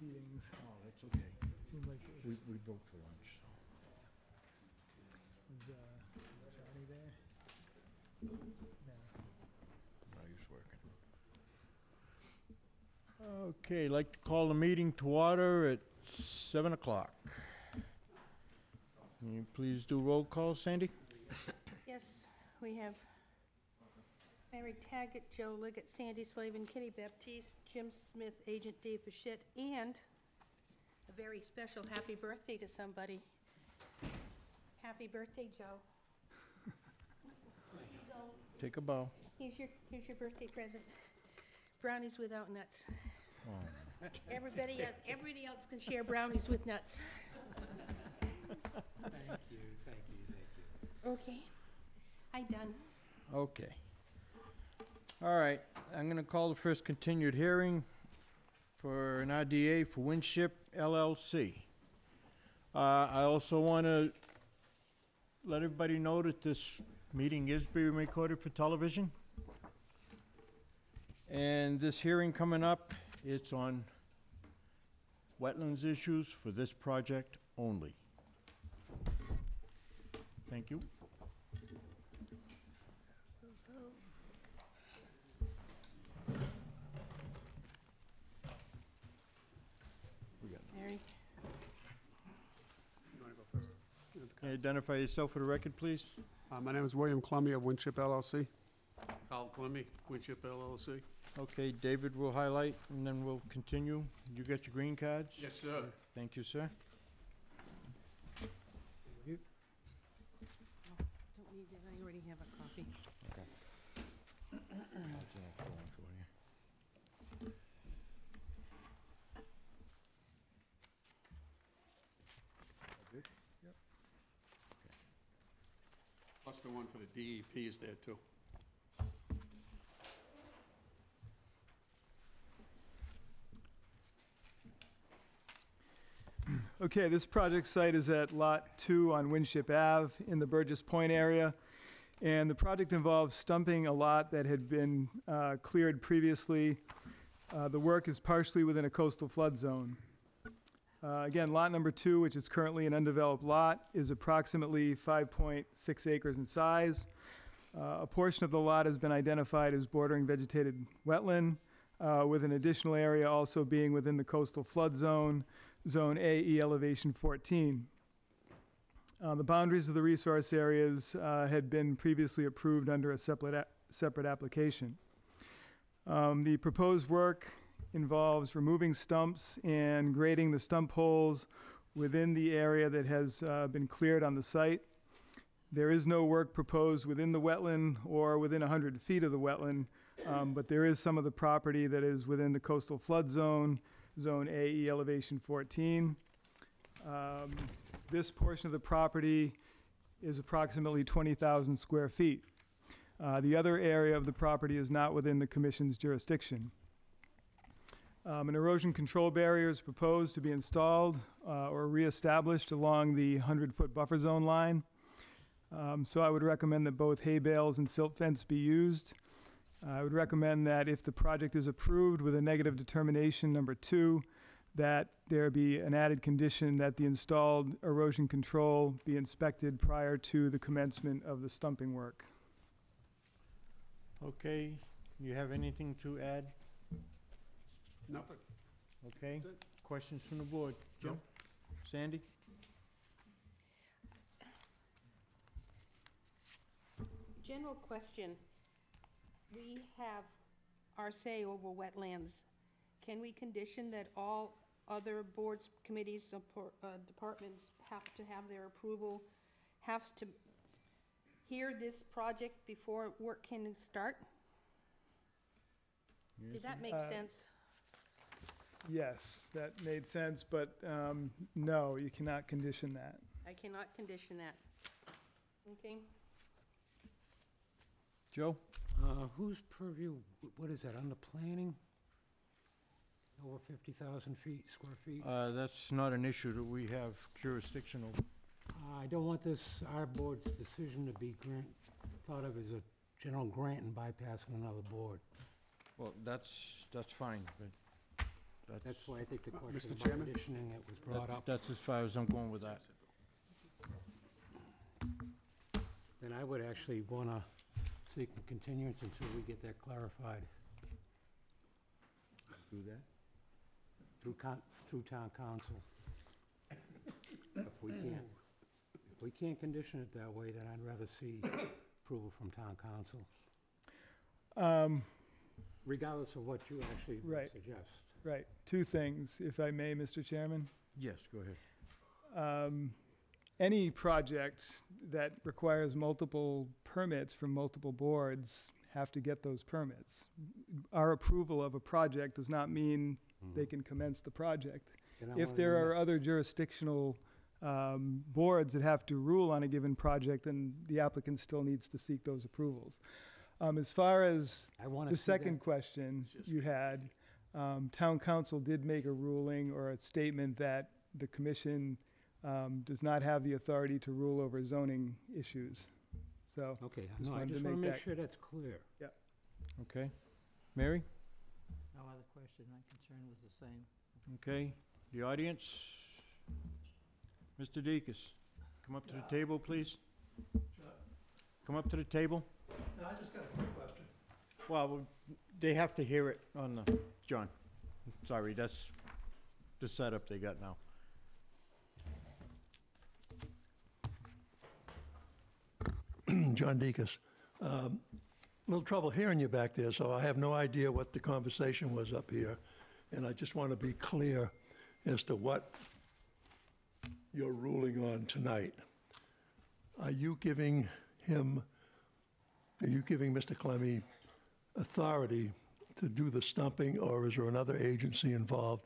proceedings. Oh, that's okay. It seemed like it was, We broke for lunch, so. was Johnny there? No. No, he's working. Okay, I'd like to call the meeting to order at 7 o'clock. Can you please do roll call, Sandy? Yes, we have Mary Taggett, Joe Liggett, Sandy Slavin, Kenny Baptiste, Jim Smith, Agent Dave Bichette, and a very special happy birthday to somebody. Happy birthday, Joe. So, Take a bow. here's your birthday present. Brownies without nuts. Everybody else can share brownies with nuts. Thank you. Okay, I done. Okay. All right, I'm gonna call the first continued hearing for an RDA for Winship LLC. I also want to let everybody know that this meeting is being recorded for television. And this hearing coming up, it's on wetlands issues for this project only. Thank you. Mary? You want to go first? Can you identify yourself for the record, please? My name is William Clummy of Winship LLC. Carl Clummy, Winship LLC. Okay, David will highlight, and then we'll continue. You got your green cards? Yes, sir. Thank you, sir. Don't need it, I already have a copy. Plus the one for the DEP is there, too. Okay, this project site is at Lot 2 on Winship Ave in the Burgess Point area. And the project involves stumping a lot that had been cleared previously. The work is partially within a coastal flood zone. Again, lot number 2, which is currently an undeveloped lot, is approximately 5.6 acres in size. A portion of the lot has been identified as bordering vegetated wetland, with an additional area also being within the coastal flood zone, Zone AE elevation 14. The boundaries of the resource areas had been previously approved under a separate application. The proposed work involves removing stumps and grading the stump holes within the area that has been cleared on the site. There is no work proposed within the wetland or within 100 feet of the wetland, but there is some of the property that is within the coastal flood zone, Zone AE elevation 14. This portion of the property is approximately 20,000 square feet. The other area of the property is not within the Commission's jurisdiction. An erosion control barrier is proposed to be installed or reestablished along the 100-foot buffer zone line. So I would recommend that both hay bales and silt fence be used. I would recommend that if the project is approved with a negative determination number 2, that there be an added condition that the installed erosion control be inspected prior to the commencement of the stumping work. Okay, you have anything to add? No. Okay, questions from the board? Jim? Sandy? General question. We have our say over wetlands. Can we condition that all other boards, committees, departments have to have their approval, have to hear this project before work can start? Did that make sense? Yes, that made sense, but no, you cannot condition that. I cannot condition that. Okay? Joe? Whose purview, what is that, under planning? Over 50,000 square feet? That's not an issue that we have jurisdiction over. I don't want this, our board's decision to be thought of as a general grant and bypassing another board. Well, that's fine, but That's why I think the question Mr. about Chairman? conditioning it was brought up. That's as far as I'm going with that. Then I would actually want to seek a continuance until we get that clarified Do that? through town council. If we can't condition it that way, then I'd rather see approval from town council, regardless of what you actually Right. suggest. Right, two things, if I may, Mr. Chairman. Yes, go ahead. Any project that requires multiple permits from multiple boards have to get those permits. Our approval of a project does not mean they can commence the project. Then I If wanna there know- are other jurisdictional boards that have to rule on a given project, then the applicant still needs to seek those approvals. As far as I want the to see that. second question you had, town council did make a ruling or a statement that the commission does not have the authority to rule over zoning issues. So, Okay, Just no, I wanted to just want to make make that- sure that's clear. Okay. Mary? No other question, my concern was the same. Okay. The audience? Mr. Deacus, come up to the table, please. Come up to the table. No, I just got a quick question. Well, they have to hear it on the, John. Sorry, that's the setup they got now. John Deacus. A little trouble hearing you back there, so I have no idea what the conversation was up here. And I just want to be clear as to what you're ruling on tonight. Are you giving Mr. Clemmy authority to do the stumping, or is there another agency involved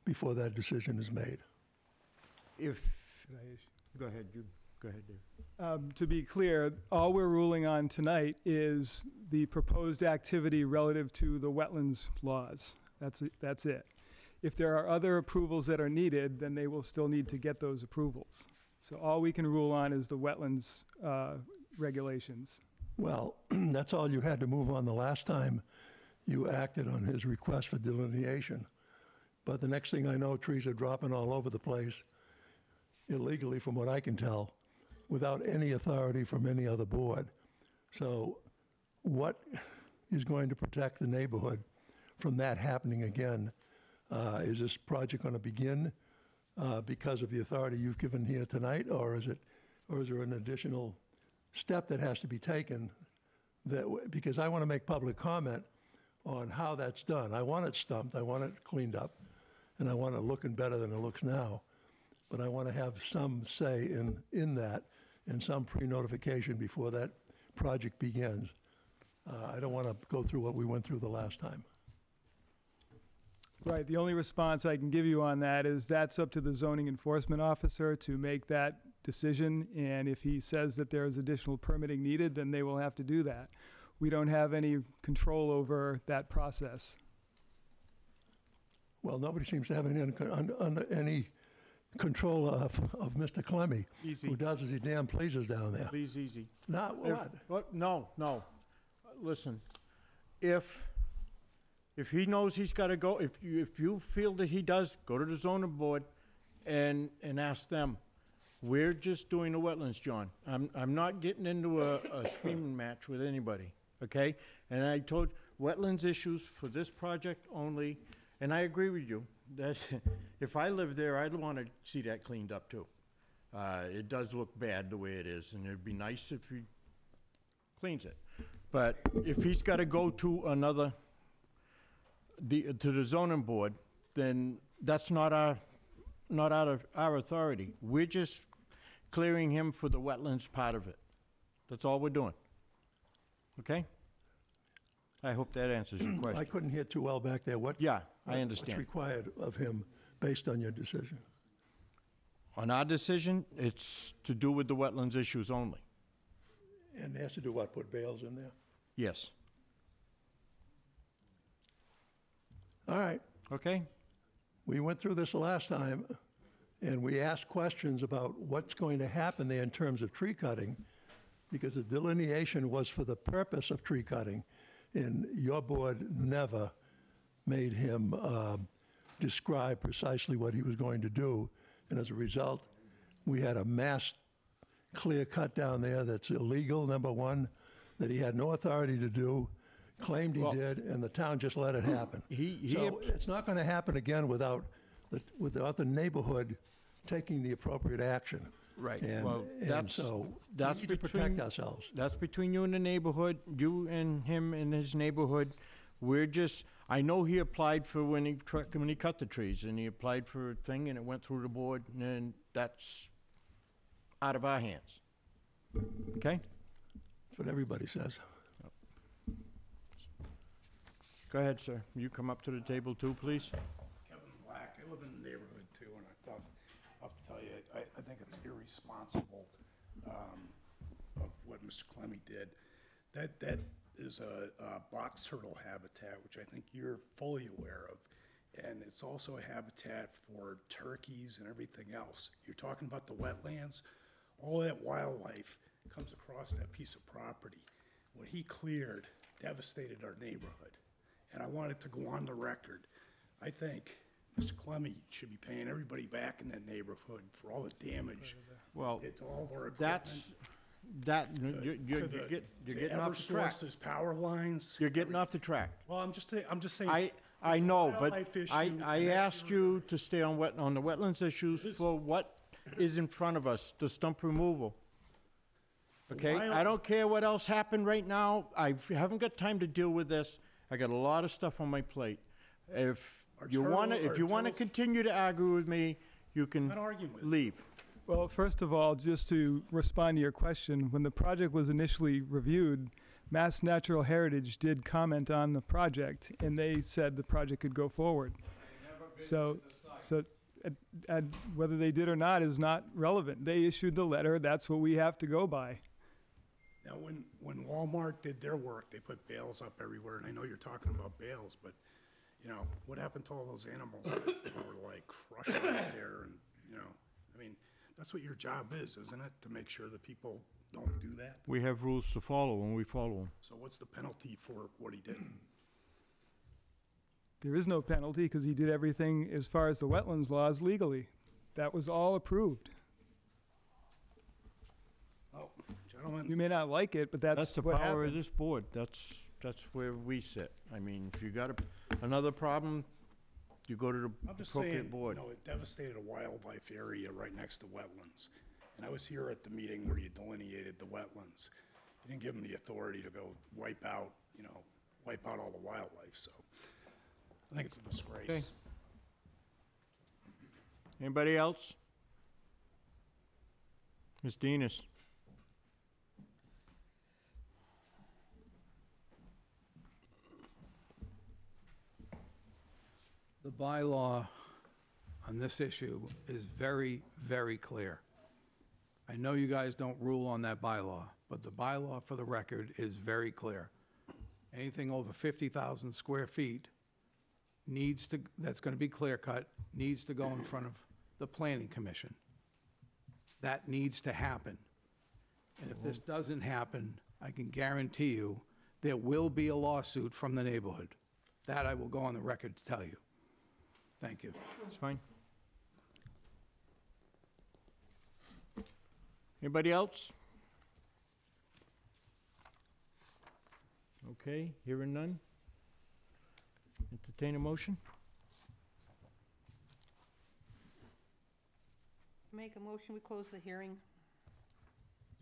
before that decision is made? If, should I issue? go ahead, go ahead, Dave. To be clear, all we're ruling on tonight is the proposed activity relative to the wetlands laws. That's it. If there are other approvals that are needed, then they will still need to get those approvals. So all we can rule on is the wetlands regulations. Well, that's all you had to move on the last time you acted on his request for delineation. But the next thing I know, trees are dropping all over the place illegally, from what I can tell, without any authority from any other board. So what is going to protect the neighborhood from that happening again? Is this project going to begin because of the authority you've given here tonight, or is there an additional step that has to be taken because I want to make public comment on how that's done. I want it stumped, I want it cleaned up, and I want it looking better than it looks now. But I want to have some say in that and some pre-notification before that project begins. I don't want to go through what we went through the last time. Right, the only response I can give you on that is that's up to the zoning enforcement officer to make that decision, and if he says that there is additional permitting needed, then they will have to do that. We don't have any control over that process. Well, nobody seems to have any control of Mr. Clemmy, Easy, who does as he damn pleases down there. please, easy. Not what? What? No. Listen, if he knows he's got to go, if you feel that he does, go to the zoning board and ask them. We're just doing the wetlands, John. I'm not getting into a screaming match with anybody, okay? And I told wetlands issues for this project only, and I agree with you that if I lived there, I'd want to see that cleaned up too. It does look bad the way it is, and it'd be nice if he cleans it. But if he's got to go to to the zoning board, then that's not out of our authority. We're just clearing him for the wetlands part of it. That's all we're doing. Okay? I hope that answers your I question. couldn't hear too well back there. Yeah, I What's understand. required of him based on your decision? On our decision, it's to do with the wetlands issues only. And it has to do what, put bales in there? Yes. All right, Okay? we went through this last time, and we asked questions about what's going to happen there in terms of tree cutting, because the delineation was for the purpose of tree cutting, and your board never made him describe precisely what he was going to do. And as a result, we had a mass clear cut down there that's illegal, number one, that he had no authority to do, claimed he Well- did, and the town just let it happen. He So it's not going to happen again without the neighborhood taking the appropriate action. Right, And, well, and that's- so that's we need to protect between- ourselves. That's between you and the neighborhood, you and him and his neighborhood. We're just, I know he applied for when he cut the trees, and he applied for a thing, and it went through the board, and that's out of our hands. Okay? That's what everybody says. Go ahead, sir. You come up to the table too, please. Kevin Black, I live in the neighborhood too, and I have to tell you, I think it's irresponsible, of what Mr. Clemmy did. That is a box turtle habitat, which I think you're fully aware of. And it's also a habitat for turkeys and everything else. You're talking about the wetlands, all that wildlife comes across that piece of property. What he cleared devastated our neighborhood. And I wanted to go on the record. I think Mr. Clemmy should be paying everybody back in that neighborhood for all the damage Well, to all of our equipment. that's, you're getting off the track. Eversource's power lines. You're getting off the track. Well, I'm just saying. I it's a know, but wildlife issue, I and that's asked your- you to stay on the wetlands issues for what is in front of us, the stump removal. Okay? wild- I don't care what else happened right now. I haven't got time to deal with this. I got a lot of stuff on my plate. If Our you turtle- wanna, if our you wanna turtles- continue to argue with me, you I'm can not arguing with you. leave. Well, first of all, just to respond to your question, when the project was initially reviewed, Mass Natural Heritage did comment on the project, and they said the project could go forward. So whether they did or not is not relevant. They issued the letter, that's what we have to go by. Now, when Walmart did their work, they put bales up everywhere, and I know you're talking about bales, but, you know, what happened to all those animals that were like crushed out there, and, you know, I mean, that's what your job is, isn't it, to make sure that people don't do that? We have rules to follow, and we follow them. So what's the penalty for what he did? There is no penalty because he did everything as far as the wetlands laws legally. That was all approved. Oh, gentlemen. You may not like it, but That's the what power of happened. this board. That's where we sit. I mean, if you got another problem, you go to the I'm just appropriate saying, you board. know, it devastated a wildlife area right next to wetlands. And I was here at the meeting where you delineated the wetlands. You didn't give them the authority to go wipe out all the wildlife, so I think it's a disgrace. Anybody else? Ms. Denis? The bylaw on this issue is very, very clear. I know you guys don't rule on that bylaw, but the bylaw, for the record, is very clear. Anything over 50,000 square feet that's going to be clear cut, needs to go in front of the planning commission. That needs to happen. And if this doesn't happen, I can guarantee you, there will be a lawsuit from the neighborhood. That I will go on the record to tell you. Thank you. It's fine. Anybody else? Okay, hearing none. Entertain a motion? Make a motion, we close the hearing.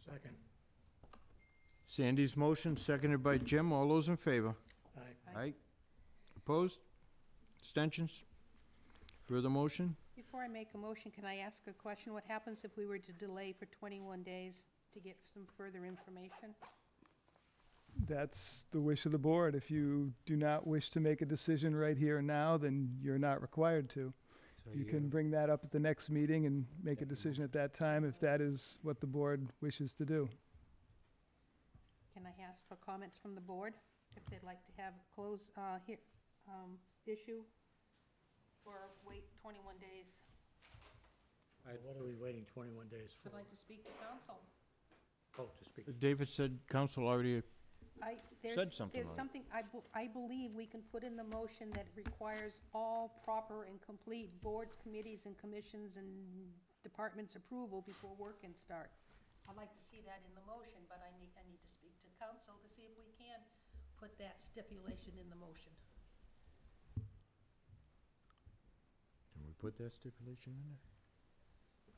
Second. Sandy's motion, seconded by Jim. All those in favor? Aye. Aye. Opposed? Abstentions? Further motion? Before I make a motion, can I ask a question? What happens if we were to delay for 21 days to get some further information? That's the wish of the board. If you do not wish to make a decision right here and now, then you're not required to. So You can bring that up at the next meeting and make a decision at that time if that is what the board wishes to do. Can I ask for comments from the board, if they'd like to have a close, issue, or wait 21 days? What are we waiting 21 days for? Would like to speak to council. Oh, to speak. David said council already said something There's on it. something, I believe we can put in the motion that requires all proper and complete boards, committees, and commissions and departments' approval before work can start. I'd like to see that in the motion, but I need to speak to council to see if we can put that stipulation in the motion. Can we put that stipulation in there?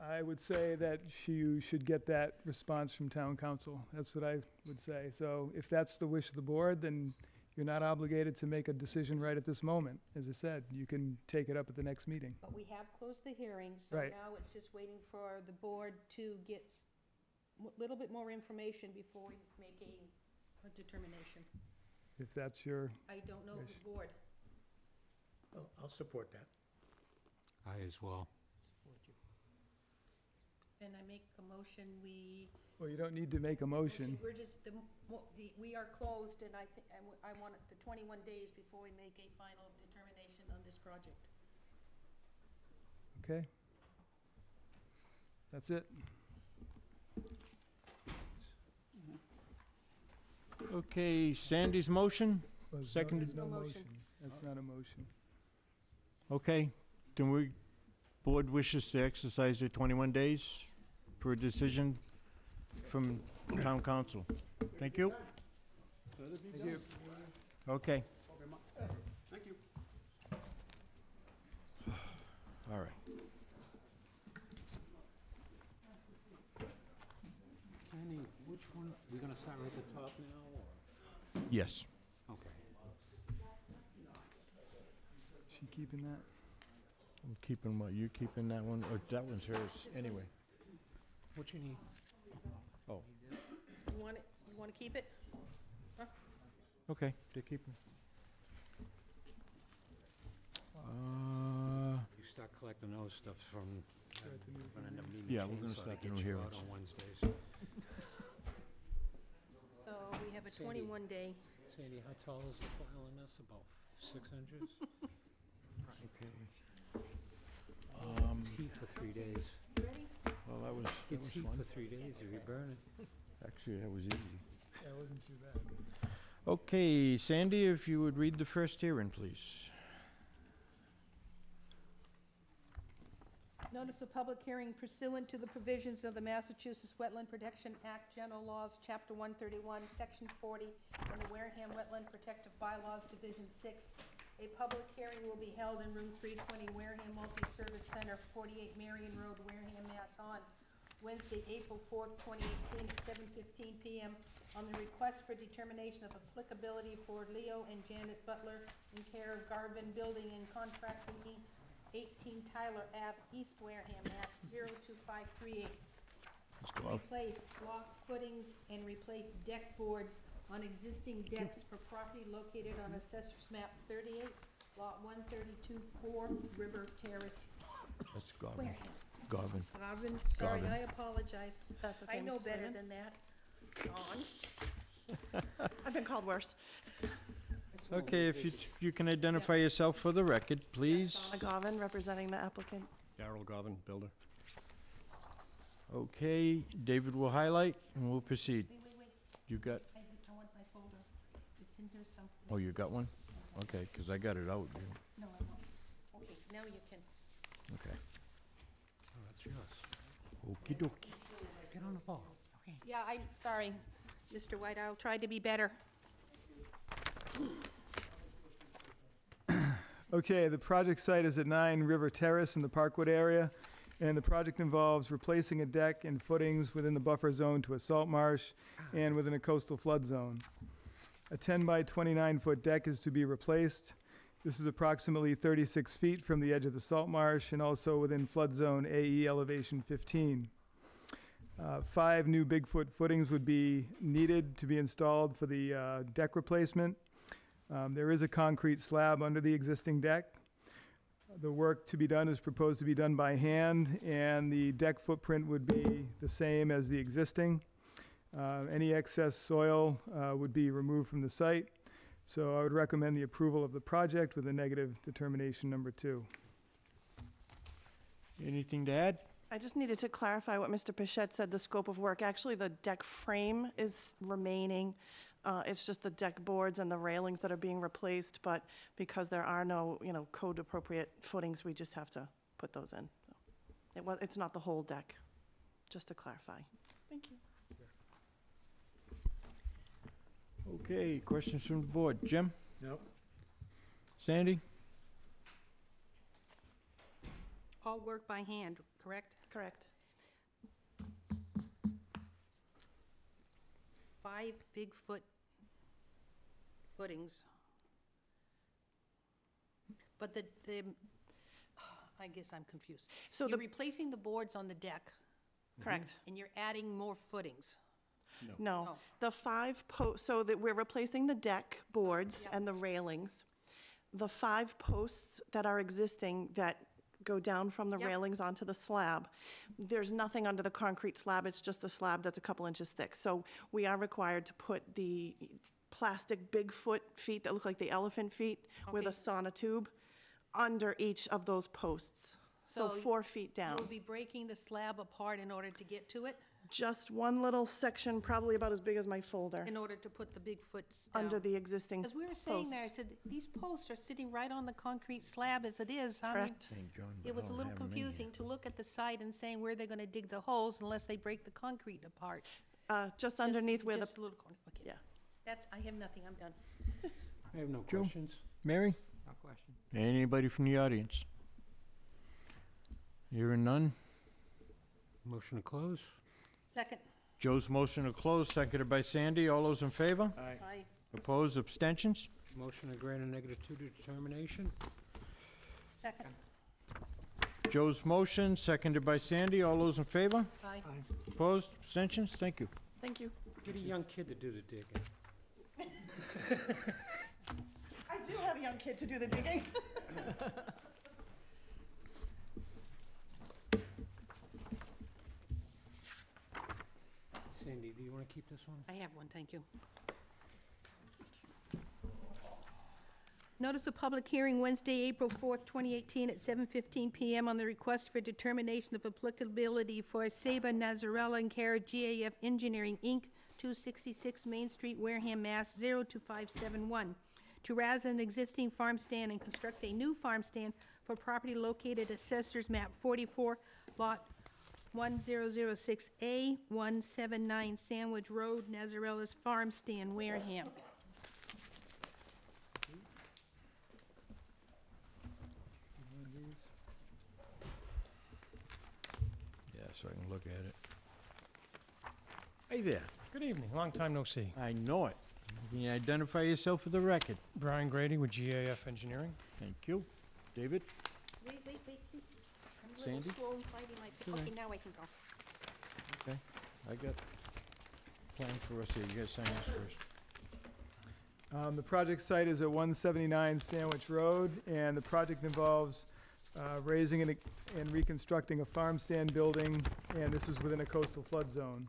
I would say that you should get that response from town council. That's what I would say. So if that's the wish of the board, then you're not obligated to make a decision right at this moment. As I said, you can take it up at the next meeting. But we have closed the hearing, so Right. now it's just waiting for the board to get a little bit more information before we make a determination. If that's your, I don't know Yes. the board. I'll support that. I as well. Then I make a motion, well, you don't need to make a motion. we're just, we are closed, and I want it the 21 days before we make a final determination on this project. Okay? That's it. Okay, Sandy's motion? Well, there's Seconded. No No motion. motion. That's not a motion. Okay, then board wishes to exercise their 21 days for a decision from town council. Thank you. Thank you. Okay, Thank you. all right. Kenny, which one, we gonna start right at the top now, or? Yes. Okay. She keeping that? I'm keeping what, you keeping that one, or that one's hers, anyway. What you need? Oh, You want it, you want to keep it? okay, they're keeping. You start collecting those stuff from, Start the new we're gonna end up needing Yeah, a we're gonna chainsaw to start the get new you out hearings. on Wednesdays. So we have a Sandy. 21-day. Sandy, how tall is the pile in this? About 6 inches? Okay. Heat for 3 days. Ready? Well, that was Gets heat for fun. 3 days if you burn it. Actually, that was easy. That wasn't too bad. Okay, Sandy, if you would read the first hearing, please. Notice of public hearing pursuant to the provisions of the Massachusetts Wetland Protection Act, General Laws, Chapter 131, Section 40, and the Wareham Wetland Protective Bylaws, Division 6. A public hearing will be held in room 320, Wareham Multi-Service Center, 48 Marion Road, Wareham, Mass. On Wednesday, April 4th, 2018, at 7:15 p.m. on the request for determination of applicability for Leo and Janet Butler in care of Garvin Building and Contracting, Inc., 18 Tyler Ave, East Wareham, Mass. 02538. Let's go out. Replace block footings and replace deck boards on existing decks for property located on Assessor's Map 38, Lot 132-4, River Terrace, That's Garvin. Wareham. Garvin. Garvin, sorry, Garvin. I apologize. That's okay, I know Mrs. better Simon. than that. Dawn? I've been called worse. Okay, if you can identify yourself for the record, please. Donna Govan, representing the applicant. Darrell Garvin, builder. Okay, David will highlight, and we'll proceed. Wait. You got, I want my folder. It's in here somewhere. oh, you got one? Okay, 'cause I got it out. No, I won't. Okay, now you can. Okay. Oh, that's yours. Okey dokey. Get on the ball. Okay. Yeah, I'm sorry, Mr. White, I'll try to be better. Okay, the project site is at 9 River Terrace in the Parkwood area, and the project involves replacing a deck and footings within the buffer zone to a salt marsh and within a coastal flood zone. A 10 by 29-foot deck is to be replaced. This is approximately 36 feet from the edge of the salt marsh and also within flood zone AE elevation 15. 5 new Bigfoot footings would be needed to be installed for the deck replacement. There is a concrete slab under the existing deck. The work to be done is proposed to be done by hand, and the deck footprint would be the same as the existing. Any excess soil would be removed from the site. So I would recommend the approval of the project with a negative determination number 2. Anything to add? I just needed to clarify what Mr. Pichette said, the scope of work. Actually, the deck frame is remaining. It's just the deck boards and the railings that are being replaced, but because there are no, code-appropriate footings, we just have to put those in. So it's not the whole deck, just to clarify. Thank you. Okay, questions from the board. Jim? Nope. Sandy? All work by hand, correct? Correct. 5 big footings. But I guess I'm confused. So You're the, replacing the boards on the deck, correct. and you're adding more footings. No, Oh. the 5 so that we're replacing the deck boards Yep. and the railings. The 5 posts that are existing that go down from the Yep. railings onto the slab, there's nothing under the concrete slab, it's just a slab that's a couple inches thick. So we are required to put the plastic Bigfoot feet that look like the elephant feet with a Okay. sonotube under each of those posts. So So 4 feet down. You'll be breaking the slab apart in order to get to it, Just one little section, probably about as big as my folder, in order to put the Bigfoots down. under the existing Because we were saying there, I post. said, these posts are sitting right on the concrete slab as it is. I mean, Correct. it was a little confusing to look at the site and saying where they're gonna dig the holes unless they break the concrete apart. Just underneath where the, Just a little corner, okay. yeah. I have nothing, I'm done. I have no Joe? questions. Mary? No question. Anybody from the audience? Hearing none. Motion to close? Second. Joe's motion to close, seconded by Sandy. All those in favor? Aye. Opposed, abstentions? Motion to grant a -2 determination? Second. Joe's motion, seconded by Sandy. All those in favor? Aye. Opposed, abstentions? Thank you. Thank you. Get a young kid to do the digging. I do have a young kid to do the digging. Sandy, do you want to keep this one? I have one, thank you. Notice of public hearing Wednesday, April 4th, 2018, at 7:15 PM on the request for determination of applicability for Saba Nazarella and Kara GAF Engineering, Inc., 266 Main Street, Wareham, Mass. 02571, to razz an existing farm stand and construct a new farm stand for property located at Assessor's Map 44, Lot 1006A, 179 Sandwich Road, Nazarella's Farm Stand, Wareham. Yeah, so I can look at it. Hey there. Good evening, long time no see. I know it. Can you identify yourself for the record? Brian Grady with GAF Engineering. Thank you. David? Wait. I'm a Sandy? little slow in finding my, okay, now I can go. Okay, I got plan for us here. You guys sign this first. The project site is at 179 Sandwich Road, and the project involves raising and reconstructing a farm stand building, and this is within a coastal flood zone.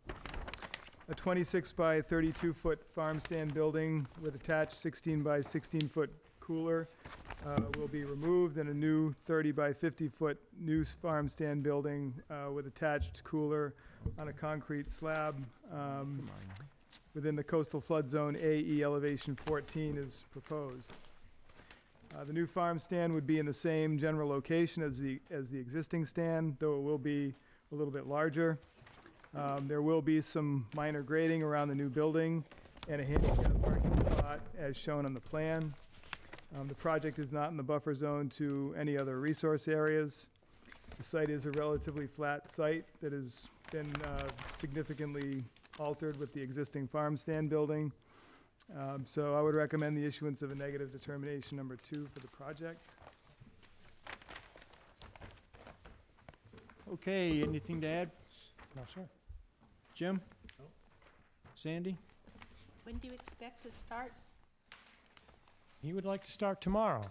A 26 by 32-foot farm stand building with attached 16 by 16-foot cooler will be removed, and a new 30 by 50-foot new farm stand building with attached cooler on a concrete slab within the coastal flood zone AE elevation 14 is proposed. The new farm stand would be in the same general location as the existing stand, though it will be a little bit larger. There will be some minor grading around the new building and a handicap parking spot as shown on the plan. The project is not in the buffer zone to any other resource areas. The site is a relatively flat site that has been significantly altered with the existing farm stand building. So I would recommend the issuance of a negative determination number 2 for the project. Okay, anything to add? No, sir. Jim? Sandy? When do you expect to start? He would like to start tomorrow,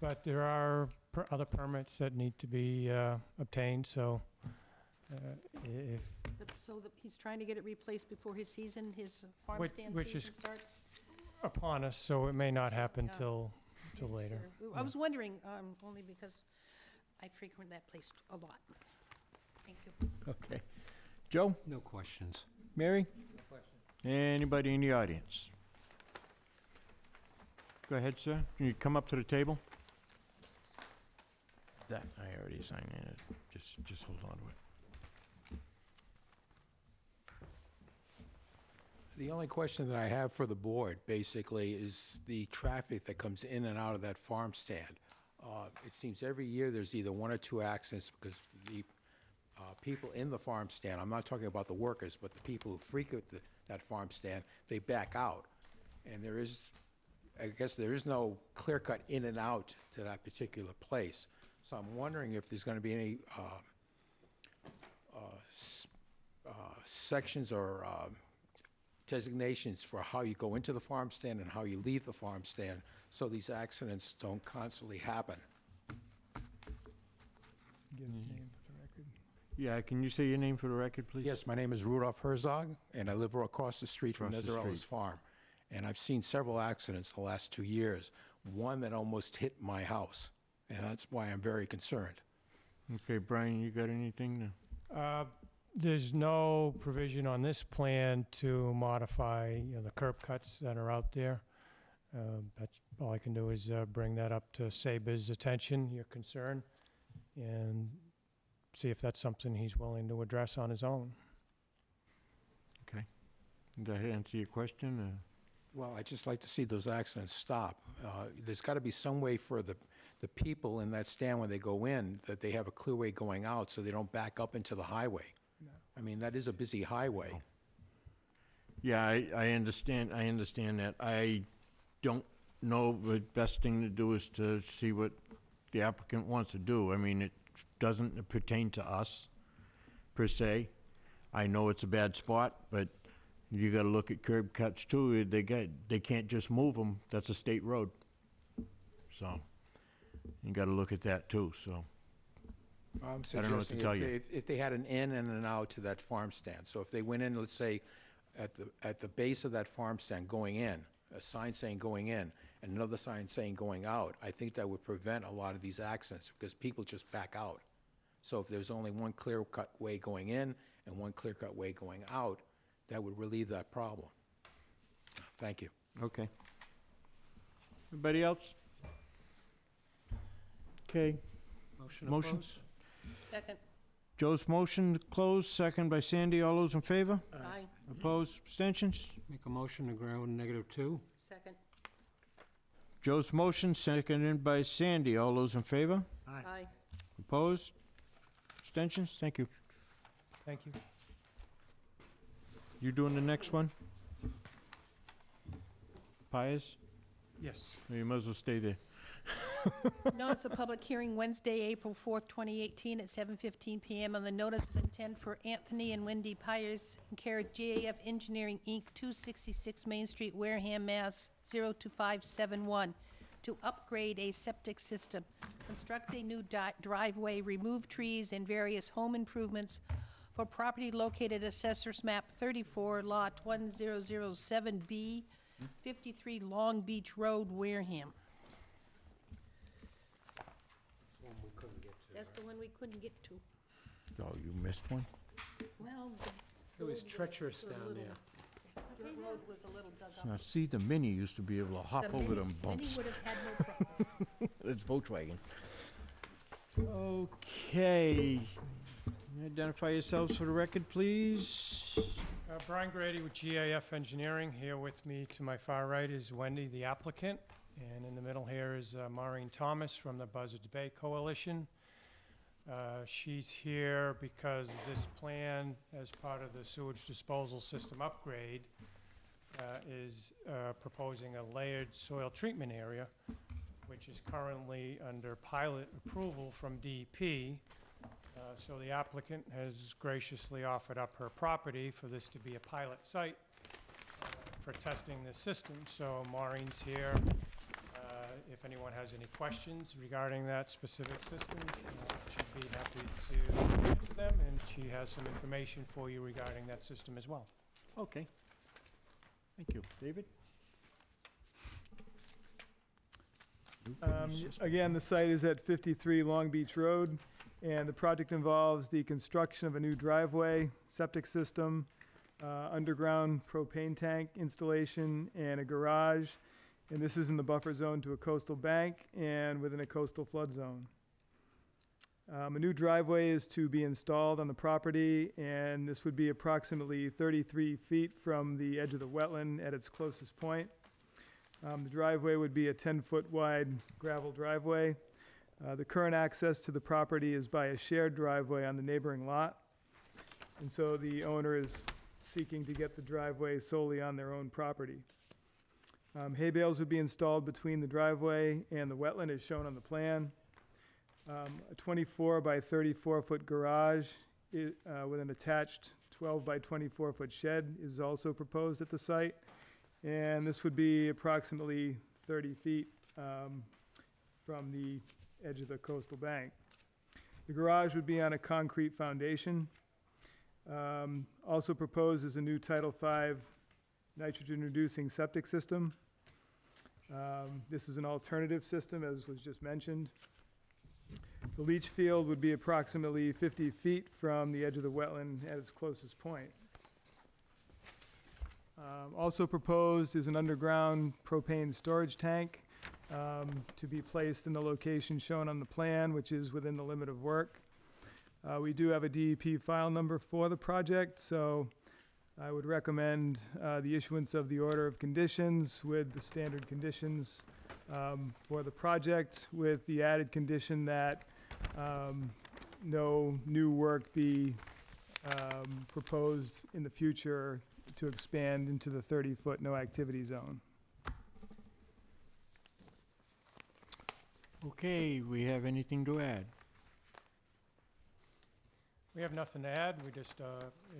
but there are other permits that need to be obtained, so if, He's trying to get it replaced before his season, his farm Which- stand which season is- starts? upon us, so it may not happen Yeah. till later. Sure. I was wondering, only because I frequent that place a lot. Thank you. Okay. Joe? No questions. Mary? No question. Anybody in the audience? Go ahead, sir. Can you come up to the table? That, I already signed it. Just hold on to it. The only question that I have for the board, basically, is the traffic that comes in and out of that farm stand. It seems every year there's either one or two accidents because the people in the farm stand, I'm not talking about the workers, but the people who frequent that farm stand, they back out. And I guess there is no clear-cut in and out to that particular place. So I'm wondering if there's going to be any sections or designations for how you go into the farm stand and how you leave the farm stand, so these accidents don't constantly happen. Give his name for the record. Yeah, can you say your name for the record, please? Yes, my name is Rudolph Herzog, and I live across the street from Across the Nezzarella's farm. And I've seen several accidents the last 2 years, one that almost hit my house, and that's why I'm very concerned. Okay, Brian, you got anything? There's no provision on this plan to modify, the curb cuts that are out there. That's all I can do is bring that up to Saber's attention, your concern, and see if that's something he's willing to address on his own. Okay. Did that answer your question? Well, I'd just like to see those accidents stop. There's got to be some way for the people in that stand when they go in, that they have a clear way going out so they don't back up into the highway. No. I mean, that is a busy highway. Yeah, I understand that. I don't know, the best thing to do is to see what the applicant wants to do. I mean, it doesn't pertain to us, per se. I know it's a bad spot, but you gotta look at curb cuts too. They can't just move them. That's a state road. So, you gotta look at that too, so. I'm I don't know what to suggesting tell you. if they had an in and an out to that farm stand. So if they went in, let's say, at the base of that farm stand going in, a sign saying going in, and another sign saying going out, I think that would prevent a lot of these accidents because people just back out. So if there's only one clear-cut way going in and one clear-cut way going out, that would relieve that problem. Thank you. Okay. Anybody else? Okay. Motion? Second. Joe's motion to close, second by Sandy. All those in favor? Aye. Opposed? Abstentions? Make a motion to ground -2. Second. Joe's motion, seconded by Sandy. All those in favor? Aye. Opposed? Abstentions? Thank you. Thank you. You doing the next one? Pius? Yes. You might as well stay there. Notice of public hearing Wednesday, April 4th, 2018, at 7:15 PM on the notice of intent for Anthony and Wendy Pyers and care of GAF Engineering, Inc., 266 Main Street, Wareham, Mass. 02571, to upgrade a septic system, construct a new driveway, remove trees, and various home improvements for property located Assessor's Map 34, Lot 1007B, 53 Long Beach Road, Wareham. That's the one we couldn't get to. Oh, you missed one? Well, It was treacherous down there. the road was a little dug up. Now, see, the Mini used to be able to hop The over Mini- them bumps. Mini would have had no problem. It's Volkswagen. Okay. Identify yourselves for the record, please. Brian Grady with GAF Engineering. Here with me to my far right is Wendy, the applicant. And in the middle here is Maureen Thomas from the Buzzards Bay Coalition. She's here because this plan, as part of the sewage disposal system upgrade, is proposing a layered soil treatment area, which is currently under pilot approval from DEP. So the applicant has graciously offered up her property for this to be a pilot site for testing this system. So Maureen's here. If anyone has any questions regarding that specific system, she'd be happy to answer them, and she has some information for you regarding that system as well. Okay. Thank you. David? Again, the site is at 53 Long Beach Road, and the project involves the construction of a new driveway, septic system, underground propane tank installation, and a garage. And this is in the buffer zone to a coastal bank and within a coastal flood zone. A new driveway is to be installed on the property, and this would be approximately 33 feet from the edge of the wetland at its closest point. The driveway would be a 10-foot wide gravel driveway. The current access to the property is by a shared driveway on the neighboring lot. And so the owner is seeking to get the driveway solely on their own property. Hay bales would be installed between the driveway and the wetland as shown on the plan. A 24 by 34-foot garage with an attached 12 by 24-foot shed is also proposed at the site. And this would be approximately 30 feet from the edge of the coastal bank. The garage would be on a concrete foundation. Also proposed is a new Title V nitrogen-reducing septic system. This is an alternative system, as was just mentioned. The leach field would be approximately 50 feet from the edge of the wetland at its closest point. Also proposed is an underground propane storage tank to be placed in the location shown on the plan, which is within the limit of work. We do have a DEP file number for the project, so I would recommend the issuance of the order of conditions with the standard conditions for the project, with the added condition that no new work be proposed in the future to expand into the 30-foot no-activity zone. Okay, we have anything to add? We have nothing to add. We just,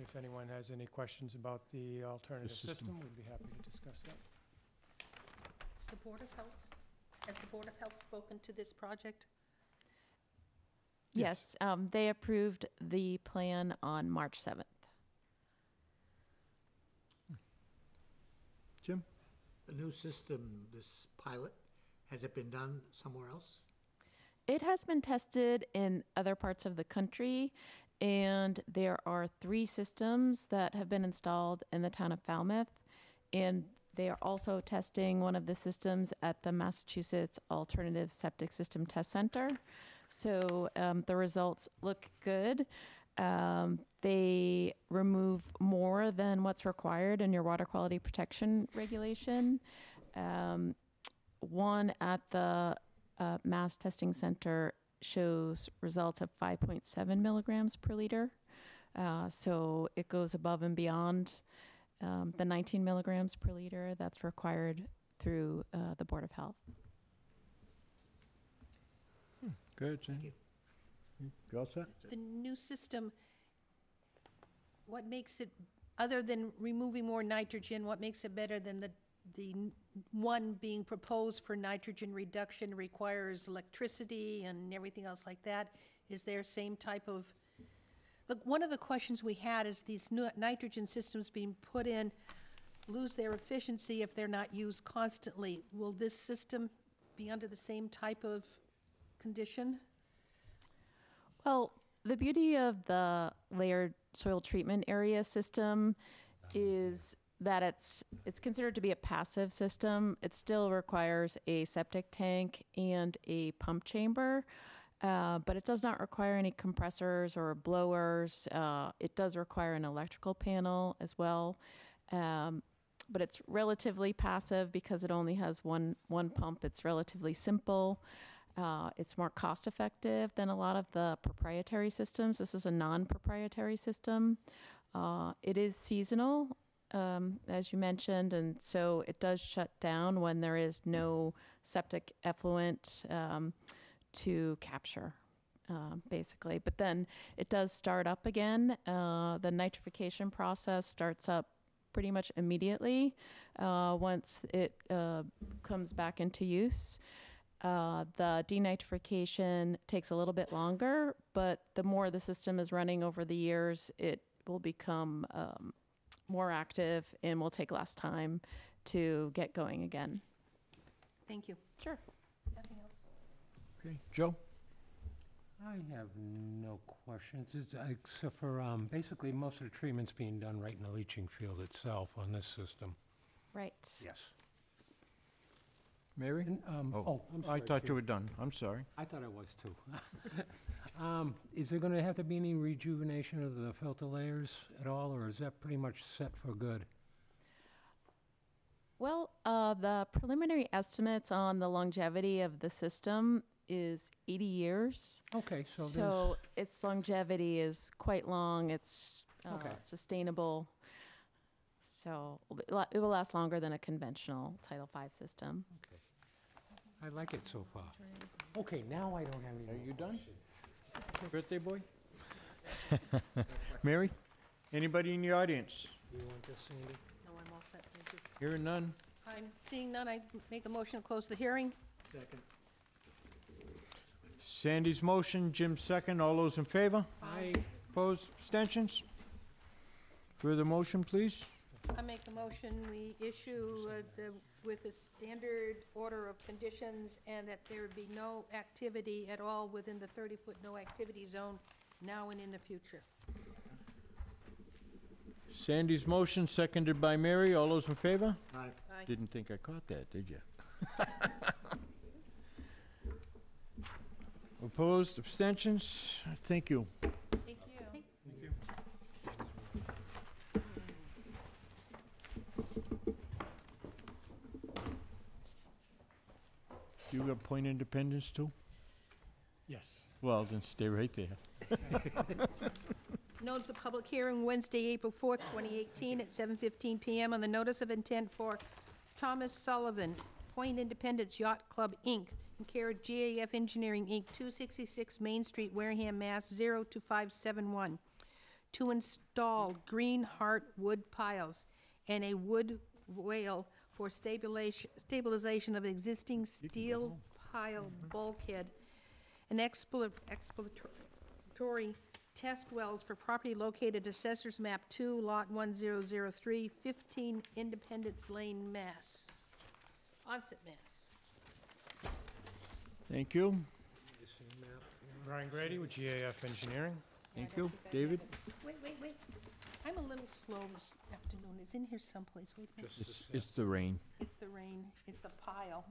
if anyone has any questions about the alternative system, we'd be happy to discuss that. Has the Board of Health spoken to this project? Yes, they approved the plan on March 7th. Jim? The new system, this pilot, has it been done somewhere else? It has been tested in other parts of the country, and there are 3 systems that have been installed in the town of Falmouth, and they are also testing one of the systems at the Massachusetts Alternative Septic System Test Center. So the results look good. They remove more than what's required in your water quality protection regulation. One at the Mass Testing Center shows results of 5.7 milligrams per liter. So it goes above and beyond the 19 milligrams per liter that's required through the Board of Health. Good, Jen. You all set? The new system, what makes it, other than removing more nitrogen, what makes it better than the one being proposed for nitrogen reduction requires electricity and everything else like that? Is there same type of, look, one of the questions we had is these new nitrogen systems being put in lose their efficiency if they're not used constantly. Will this system be under the same type of condition? Well, the beauty of the layered soil treatment area system is that it's considered to be a passive system. It still requires a septic tank and a pump chamber, but it does not require any compressors or blowers. It does require an electrical panel as well, but it's relatively passive because it only has one pump. It's relatively simple. It's more cost effective than a lot of the proprietary systems. This is a non-proprietary system. It is seasonal, as you mentioned, and so it does shut down when there is no septic effluent to capture, basically. But then it does start up again. The nitrification process starts up pretty much immediately once it comes back into use. The denitrification takes a little bit longer, but the more the system is running over the years, it will become more active and will take less time to get going again. Thank you. Sure. Nothing else? Okay, Joe? I have no questions, except for, basically, most of the treatment's being done right in the leaching field itself on this system. Right. Yes. Mary? And, I'm I sorry, thought you Chair. were done. I'm sorry. I thought I was too. Is there gonna have to be any rejuvenation of the filter layers at all, or is that pretty much set for good? Well, the preliminary estimates on the longevity of the system is 80 years. Okay, so there's, So its longevity is quite long. It's Okay. sustainable. So it will last longer than a conventional Title V system. I like it so far. Okay, now I don't have any more Are you done? questions. Birthday boy? Mary? Anybody in the audience? You want this, Sandy? No, I'm all set, thank you. Hearing none? I'm seeing none, I make a motion to close the hearing. Second. Sandy's motion, Jim's second. All those in favor? Aye. Opposed? Abstentions? Further motion, please? I make a motion, we issue with a standard order of conditions, and that there would be no activity at all within the 30-foot no-activity zone now and in the future. Sandy's motion, seconded by Mary. All those in favor? Aye. Aye. Didn't think I caught that, did you? Opposed? Abstentions? Thank you. Thank you. You got point independence too? Yes. Well, then stay right there. Notice of public hearing Wednesday, April 4th, 2018, at 7:15 PM on the notice of intent for Thomas Sullivan, Point Independence Yacht Club, Inc., in care of GAF Engineering, Inc., 266 Main Street, Wareham, Mass. 02571, to install green heart wood piles and a wood rail for stabilization of existing steel pile bulkhead, and exploratory test wells for property located Assessor's Map 2, Lot 1003, 15 Independence Lane, Mass. Onset, Mass. Thank you. Brian Grady with GAF Engineering. Thank you. David? Wait. I'm a little slow this afternoon. It's in here someplace. Wait a minute. It's the rain. It's the rain. It's the pile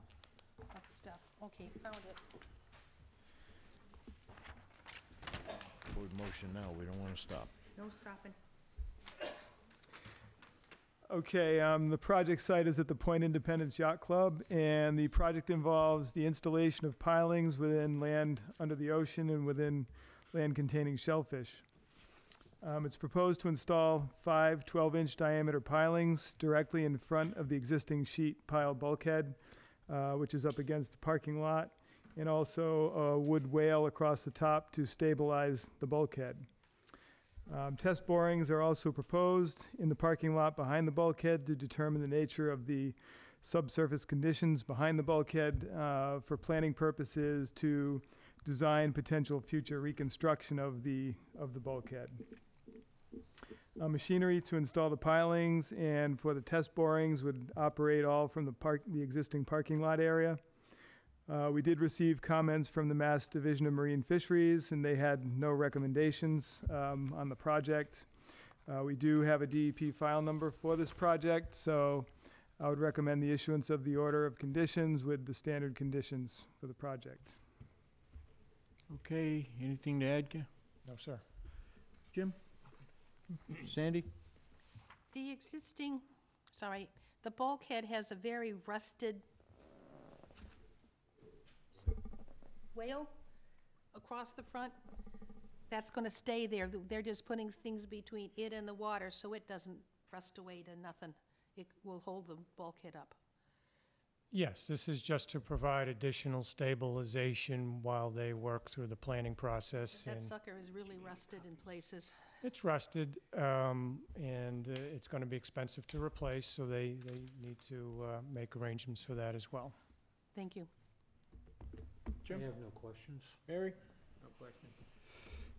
of stuff. Okay, found it. Board motion now. We don't want to stop. No stopping. Okay, the project site is at the Point Independence Yacht Club, and the project involves the installation of pilings within land under the ocean and within land containing shellfish. It's proposed to install 5 12-inch diameter pilings directly in front of the existing sheet pile bulkhead, which is up against the parking lot, and also a wood whale across the top to stabilize the bulkhead. Test borings are also proposed in the parking lot behind the bulkhead to determine the nature of the subsurface conditions behind the bulkhead for planning purposes to design potential future reconstruction of the bulkhead. Machinery to install the pilings and for the test borings would operate all from the existing parking lot area. We did receive comments from the Mass Division of Marine Fisheries, and they had no recommendations on the project. We do have a DEP file number for this project, so I would recommend the issuance of the order of conditions with the standard conditions for the project. Okay, anything to add, Ken? No, sir. Jim? Sandy? The bulkhead has a very rusted whale across the front. That's gonna stay there. They're just putting things between it and the water so it doesn't rust away to nothing. It will hold the bulkhead up. Yes, this is just to provide additional stabilization while they work through the planning process. That And sucker is really rusted in places. it's rusted, and it's going to be expensive to replace, so they need to make arrangements for that as well. Thank you. I have no questions. Mary? No question.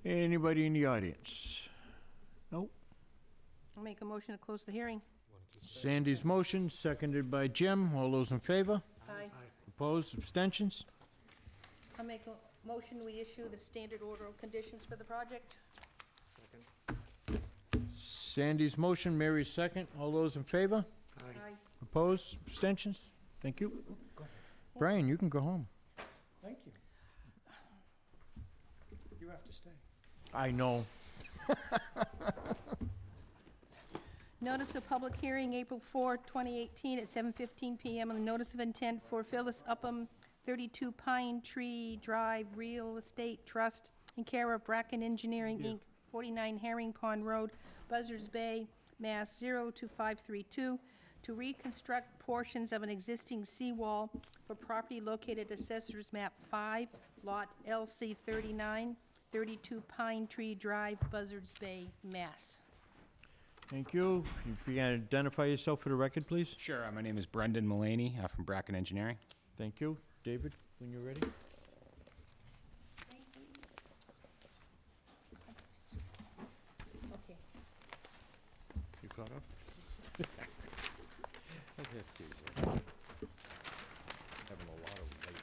Anybody in the audience? Nope. I'll make a motion to close the hearing. Sandy's motion, seconded by Jim. All those in favor? Aye. Opposed? Abstentions? I'll make motion we issue the standard order of conditions for the project. Sandy's motion, Mary's second. All those in favor? Aye. Opposed? Abstentions? Thank you. Brian, you can go home. Thank you. You have to stay. I know. Notice of public hearing, April 4, 2018, at 7:15 PM, on the notice of intent for Phyllis Upham, 32 Pine Tree Drive Real Estate Trust, in care of Bracken Engineering, Inc., 49 Herring Pond Road, Buzzards Bay, Mass. 02532, to reconstruct portions of an existing seawall for property located at Assessor's Map 5, Lot LC 39, 32 Pine Tree Drive, Buzzards Bay, Mass. Thank you. If you can identify yourself for the record, please. Sure. My name is Brendan Mullaney from Bracken Engineering. Thank you. David, when you're ready. Okay. You caught up? Having a lot of late.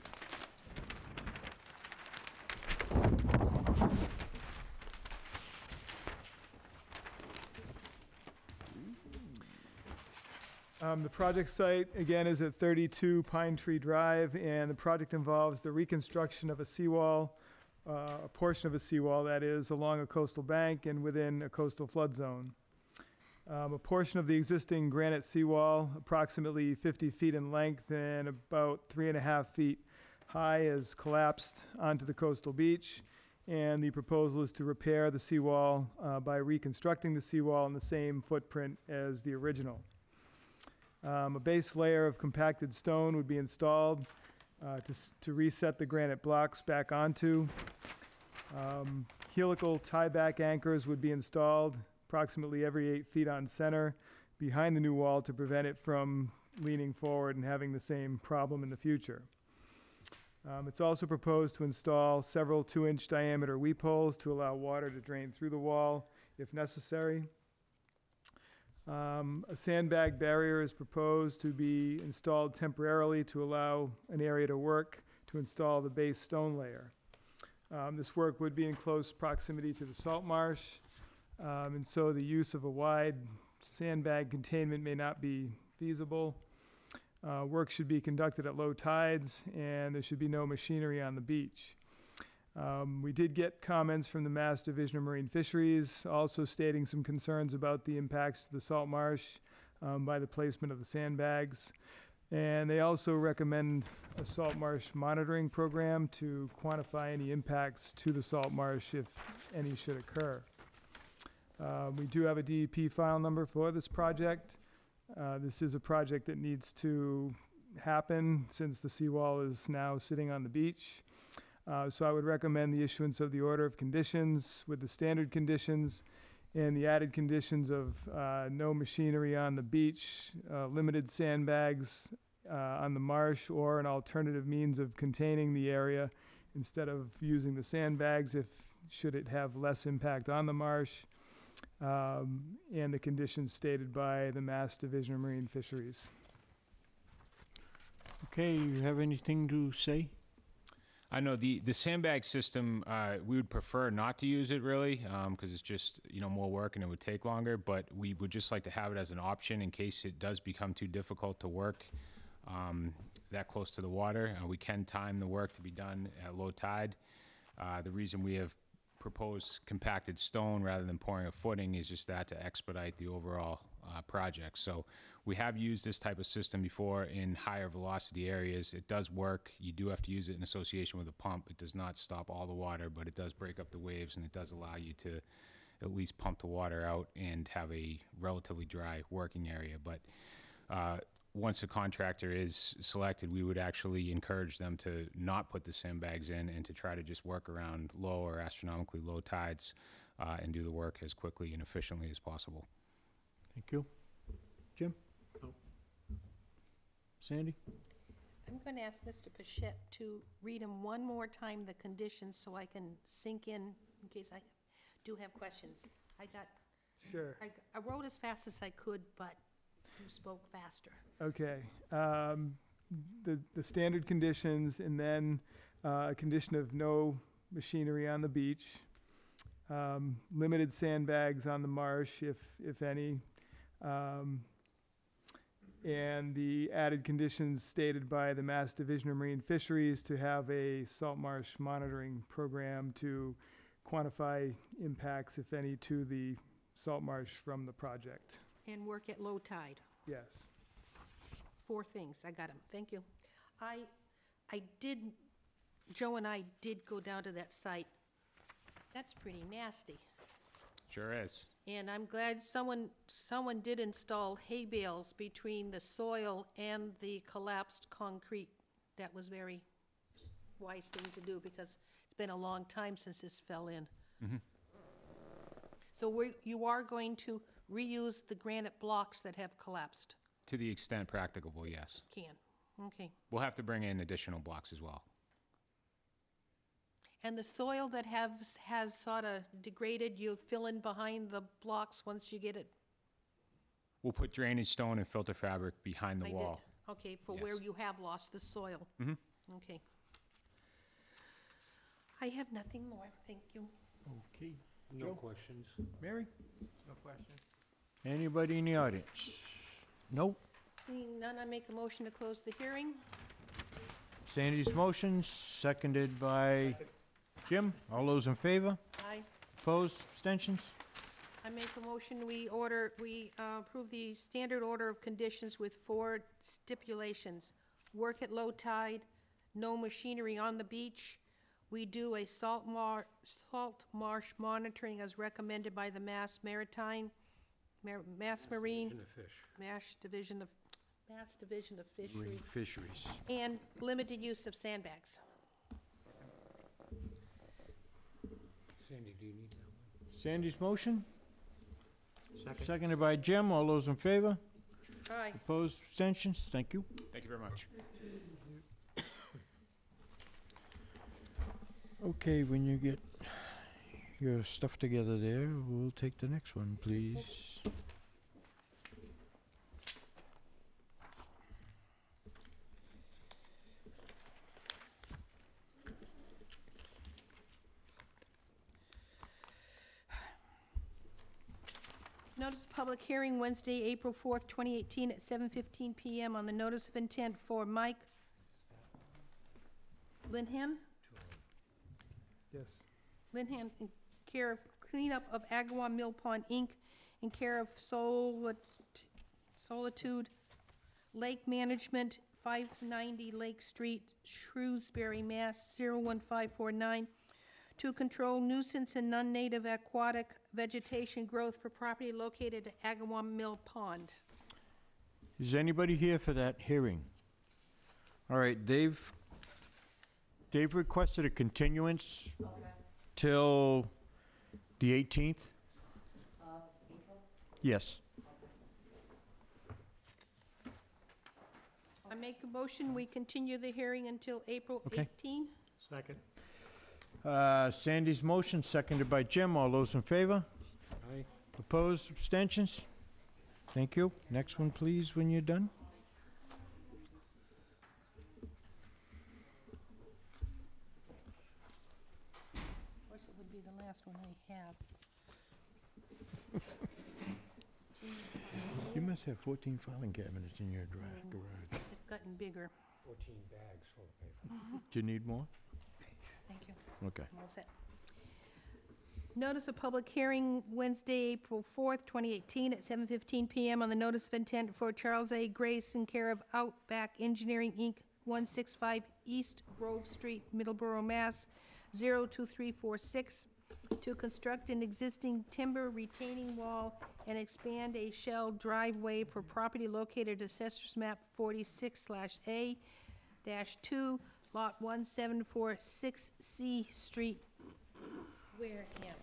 The project site, again, is at 32 Pine Tree Drive, and the project involves the reconstruction of a seawall, a portion of a seawall, that is, along a coastal bank and within a coastal flood zone. A portion of the existing granite seawall, approximately 50 feet in length and about 3.5 feet high, has collapsed onto the coastal beach, and the proposal is to repair the seawall by reconstructing the seawall in the same footprint as the original. A base layer of compacted stone would be installed to reset the granite blocks back onto. Helical tieback anchors would be installed approximately every 8 feet on center behind the new wall to prevent it from leaning forward and having the same problem in the future. It's also proposed to install several 2-inch diameter weep holes to allow water to drain through the wall if necessary. A sandbag barrier is proposed to be installed temporarily to allow an area to work to install the base stone layer. This work would be in close proximity to the salt marsh, and so the use of a wide sandbag containment may not be feasible. Work should be conducted at low tides, and there should be no machinery on the beach. We did get comments from the Mass Division of Marine Fisheries, also stating some concerns about the impacts to the salt marsh by the placement of the sandbags. And they also recommend a salt marsh monitoring program to quantify any impacts to the salt marsh if any should occur. We do have a DEP file number for this project. This is a project that needs to happen since the seawall is now sitting on the beach. So I would recommend the issuance of the order of conditions with the standard conditions and the added conditions of no machinery on the beach, limited sandbags on the marsh, or an alternative means of containing the area instead of using the sandbags should it have less impact on the marsh, and the conditions stated by the Mass Division of Marine Fisheries. Okay, you have anything to say? I know the sandbag system, we would prefer not to use it really, because it's just, more work and it would take longer, but we would just like to have it as an option in case it does become too difficult to work that close to the water. We can time the work to be done at low tide. The reason we have proposed compacted stone rather than pouring a footing is just that to expedite the overall project. So we have used this type of system before in higher velocity areas. It does work. You do have to use it in association with a pump. It does not stop all the water, but it does break up the waves, and it does allow you to at least pump the water out and have a relatively dry working area. But once a contractor is selected, we would actually encourage them to not put the sandbags in and to try to just work around low or astronomically low tides and do the work as quickly and efficiently as possible. Thank you. Jim? No. Sandy? I'm going to ask Mr. Pichette to read him one more time the conditions so I can sink in case I do have questions. Sure. I wrote as fast as I could, but you spoke faster. Okay. The standard conditions, and then a condition of no machinery on the beach, limited sandbags on the marsh, if any, and the added conditions stated by the Mass Division of Marine Fisheries to have a salt marsh monitoring program to quantify impacts, if any, to the salt marsh from the project. And work at low tide. Yes. 4 things, I got them, thank you. I did, Joe and I did go down to that site. That's pretty nasty. Sure is. And I'm glad someone did install hay bales between the soil and the collapsed concrete. That was very wise thing to do, because it's been a long time since this fell in. So you are going to reuse the granite blocks that have collapsed? To the extent practicable, yes. Okay. We'll have to bring in additional blocks as well. And the soil that has sort of degraded, you'll fill in behind the blocks once you get it? We'll put drainage stone and filter fabric behind the wall. Okay, for where you have lost the soil? Okay. I have nothing more, thank you. Okay. No questions. Mary? No question. Anybody in the audience? Nope. Seeing none, I make a motion to close the hearing. Sandy's motion, seconded by Jim. All those in favor? Aye. Opposed? Abstentions? I make a motion, we approve the standard order of conditions with 4 stipulations. Work at low tide, no machinery on the beach. We do a salt marsh monitoring as recommended by the Mass Marine Mass Division of Fisheries, Marine Fisheries. and limited use of sandbags. Sandy, do you need that one? Sandy's motion, Second. seconded by Jim. All those in favor? Aye. Opposed? Abstentions? Thank you. Thank you very much. Okay, when you get your stuff together there, we'll take the next one, please. Notice of public hearing Wednesday, April 4th, 2018, at 7:15 PM on the notice of intent for Mike Linhan? Yes. Linhan, in care of cleanup of Agawam Mill Pond, Inc., in care of Solitude Lake Management, 590 Lake Street, Shrewsbury, Mass. 01549, to control nuisance and non-native aquatic vegetation growth for property located at Agawam Mill Pond. Is anybody here for that hearing? All right, they've requested a continuance till the 18th? April? Yes. I make a motion, we continue the hearing until April Okay. 18. Second. Sandy's motion, seconded by Jim. All those in favor? Aye. Opposed? Abstentions? Thank you. Next one, please, when you're done. Of course, it would be the last one I have. You must have 14 filing cabinets in your garage. It's gotten bigger. 14 bags full of paper. Do you need more? Thank you. Okay. I'm all set. Notice of public hearing Wednesday, April 4th, 2018, at 7:15 PM on the notice of intent for Charles A. Grace in care of Outback Engineering, Inc., 165 East Grove Street, Middleborough, Mass. 02346, to construct an existing timber retaining wall and expand a shell driveway for property located at Assessor's Map 46/A-2, Lot 1746C Street, Wareham.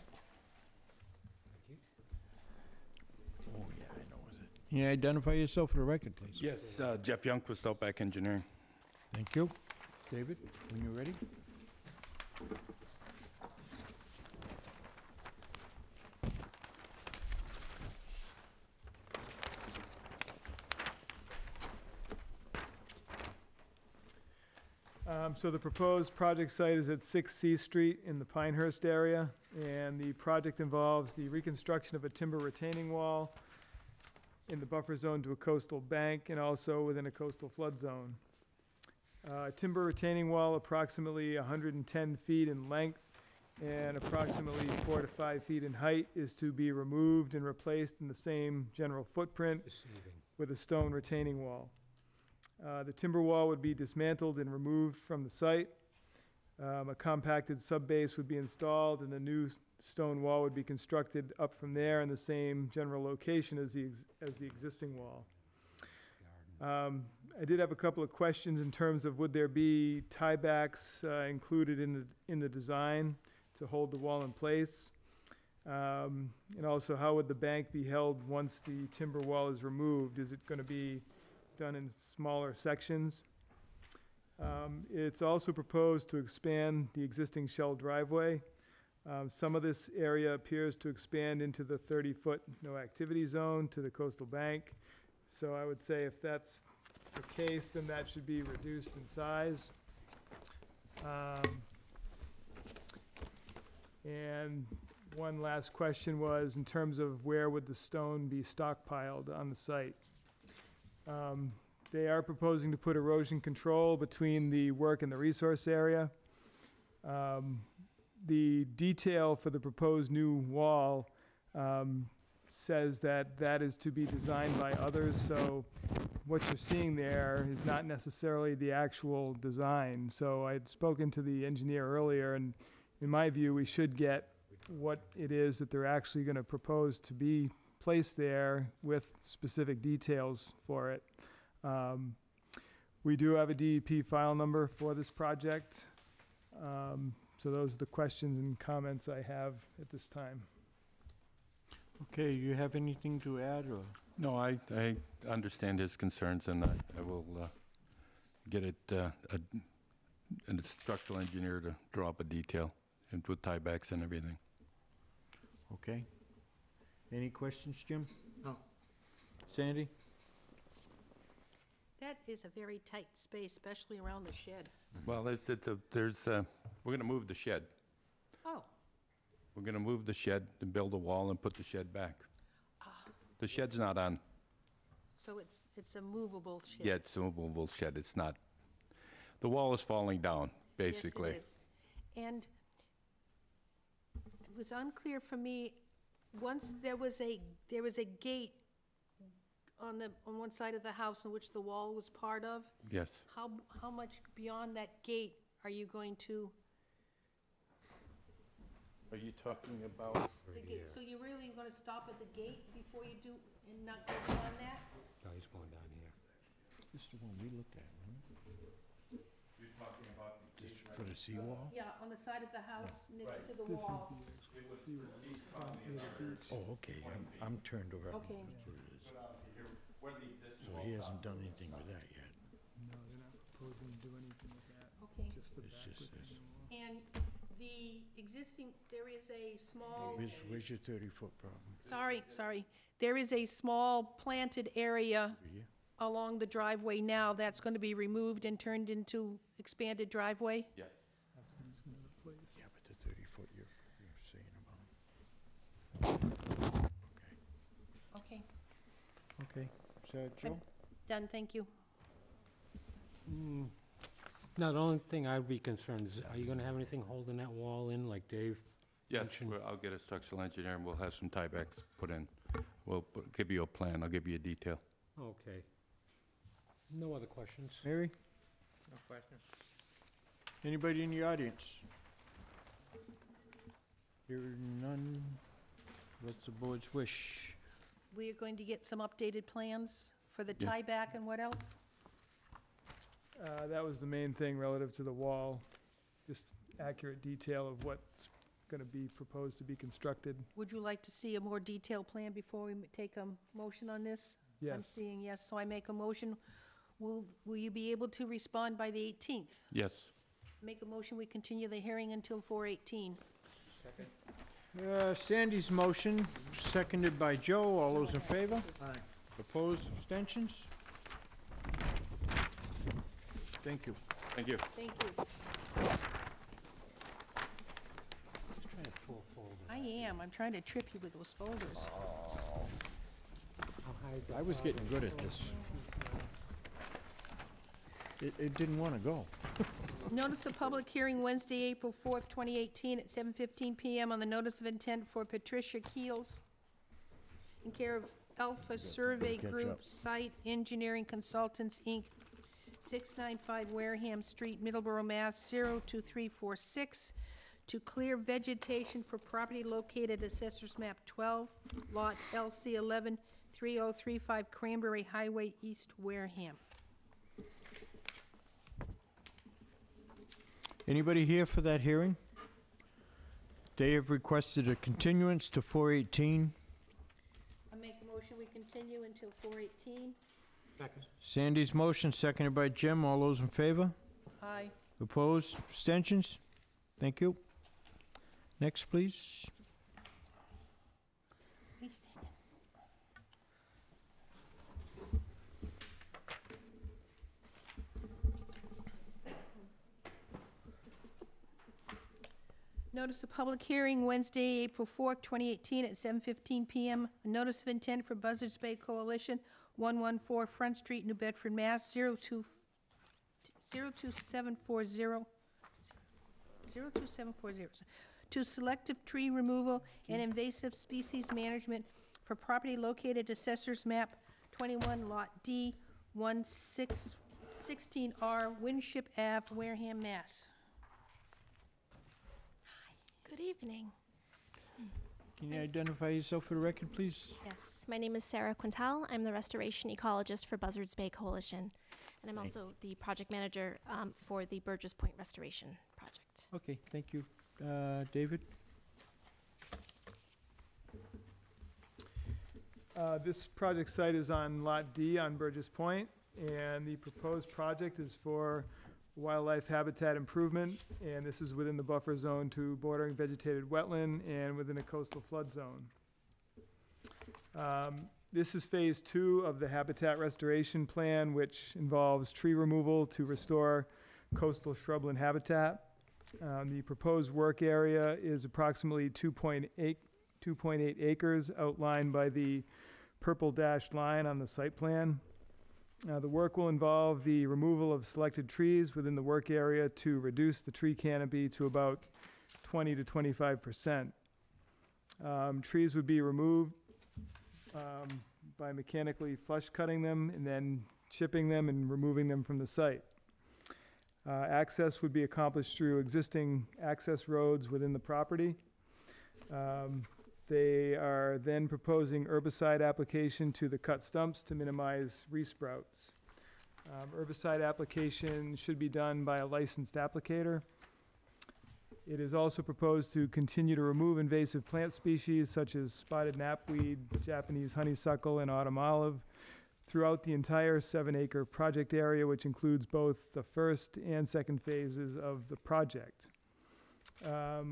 Oh, yeah, I know it. Can you identify yourself for the record, please? Yes, Jeff Youngquist, Outback Engineering. Thank you. David, when you're ready. So the proposed project site is at 6 C Street in the Pinehurst area, and the project involves the reconstruction of a timber retaining wall in the buffer zone to a coastal bank and also within a coastal flood zone. Timber retaining wall approximately 110 feet in length and approximately 4 to 5 feet in height is to be removed and replaced in the same general footprint with a stone retaining wall. The timber wall would be dismantled and removed from the site. A compacted subbase would be installed and a new stone wall would be constructed up from there in the same general location as the existing wall. I did have a couple of questions in terms of would there be tiebacks included in the design to hold the wall in place? And also, how would the bank be held once the timber wall is removed? Is it going to be done in smaller sections? It's also proposed to expand the existing shell driveway. Some of this area appears to expand into the 30-foot no activity zone to the coastal bank. So I would say if that's the case, then that should be reduced in size. And one last question was in terms of where would the stone be stockpiled on the site? They are proposing to put erosion control between the work and the resource area. The detail for the proposed new wall says that that is to be designed by others, so what you're seeing there is not necessarily the actual design. So I'd spoken to the engineer earlier, and in my view, we should get what it is that they're actually going to propose to be placed there with specific details for it. We do have a DEP file number for this project. So those are the questions and comments I have at this time. Okay, you have anything to add, or? No, I understand his concerns, and I will get it, a structural engineer to draw up a detail and with tiebacks and everything. Okay. Any questions, Jim? No. Sandy? That is a very tight space, especially around the shed. Well, we're going to move the shed. Oh, We're going to move the shed and build a wall and put the shed back. The shed's not on. so it's a movable shed? Yeah, it's a movable shed. It's not. The wall is falling down, basically. Yes, it is. And it was unclear for me, once there was a gate on one side of the house in which the wall was part of. Yes. How much beyond that gate are you going to? Are you talking about? The gate. So you're really gonna stop at the gate before you do, and not go beyond that? No, he's going down here. This is the one we looked at, remember? You're talking about Just for the seawall? Yeah, on the side of the house next to the This is wall. Oh, okay, I'm turned around. Okay. That's what it is. So he hasn't done anything with that yet. No, they're not proposing to do anything with that. Okay. Just the It's back just retaining wall. And the existing, there is a small, Where's your 30-foot problem? sorry. There is a small planted area Over here? along the driveway now that's going to be removed and turned into expanded driveway? Yes. That's what he's going to replace. Yeah, but the 30-foot you're saying about. Okay, Okay, so Joe? done, thank you. No, the only thing I'd be concerned is, are you gonna have anything holding that wall in, like Dave? Yes, mentioned? I'll get a structural engineer and we'll have some tiebacks put in. We'll give you a plan. I'll give you a detail. Okay. No other questions? Mary? No questions? Anybody in the audience? Hearing none, what's the board's wish? We are going to get some updated plans for the Yeah. tieback and what else? That was the main thing relative to the wall, just accurate detail of what's going to be proposed to be constructed. Would you like to see a more detailed plan before we take a motion on this? I'm Yes. seeing yes, so I make a motion. Will you be able to respond by the 18th? Yes. Make a motion, we continue the hearing until 4/18. Sandy's motion, seconded by Joe. All those in favor? Aye. Opposed, abstentions? Thank you. Thank you. Thank you. Just trying to pull folders. I am. I'm trying to trip you with those folders. How high is that I was file? getting good at this. It didn't want to go. Notice of public hearing Wednesday, April 4th, 2018, at 7:15 PM on the notice of intent for Patricia Keels in care of Alpha Survey catch Group, up. Site Engineering Consultants, Inc., 695 Wareham Street, Middleborough, Mass. 02346, to clear vegetation for property located Assessors Map 12, Lot LC 11, 3035 Cranberry Highway, East Wareham. Anybody here for that hearing? They have requested a continuance to 4/18. I make a motion, we continue until 4/18. Second. Sandy's motion, seconded by Jim. All those in favor? Aye. Opposed? Abstentions? Thank you. Next, please. Wait a second. Notice of public hearing Wednesday, April 4th, 2018, at 7:15 PM. A notice of intent for Buzzards Bay Coalition, 114 Front Street, New Bedford, Mass. 02740, to selective tree removal and invasive species management for property located Assessors Map 21, Lot D, 16R, Winship Ave, Wareham, Mass. Good evening. Can you identify yourself for the record, please? Yes, my name is Sarah Quintal. I'm the restoration ecologist for Buzzards Bay Coalition, and I'm also the project manager for the Burgess Point Restoration Project. Okay, thank you. David? This project site is on Lot D on Burgess Point, and the proposed project is for wildlife habitat improvement, and this is within the buffer zone to bordering vegetated wetland and within a coastal flood zone. This is phase 2 of the habitat restoration plan, which involves tree removal to restore coastal shrubland habitat. The proposed work area is approximately 2.8 acres outlined by the purple dashed line on the site plan. The work will involve the removal of selected trees within the work area to reduce the tree canopy to about 20 to 25%. Trees would be removed by mechanically flush cutting them and then chipping them and removing them from the site. Access would be accomplished through existing access roads within the property. They are then proposing herbicide application to the cut stumps to minimize resprouts. Herbicide application should be done by a licensed applicator. It is also proposed to continue to remove invasive plant species such as spotted knapweed, Japanese honeysuckle, and autumn olive throughout the entire 7-acre project area, which includes both the first and second phases of the project.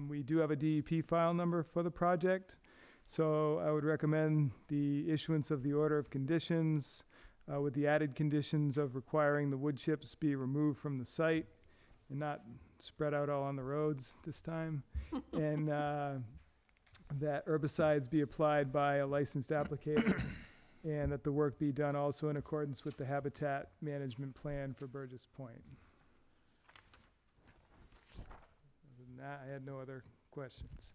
We do have a DEP file number for the project, so I would recommend the issuance of the order of conditions with the added conditions of requiring the wood chips be removed from the site and not spread out all on the roads this time, and that herbicides be applied by a licensed applicator, and that the work be done also in accordance with the habitat management plan for Burgess Point. Other than that, I had no other questions.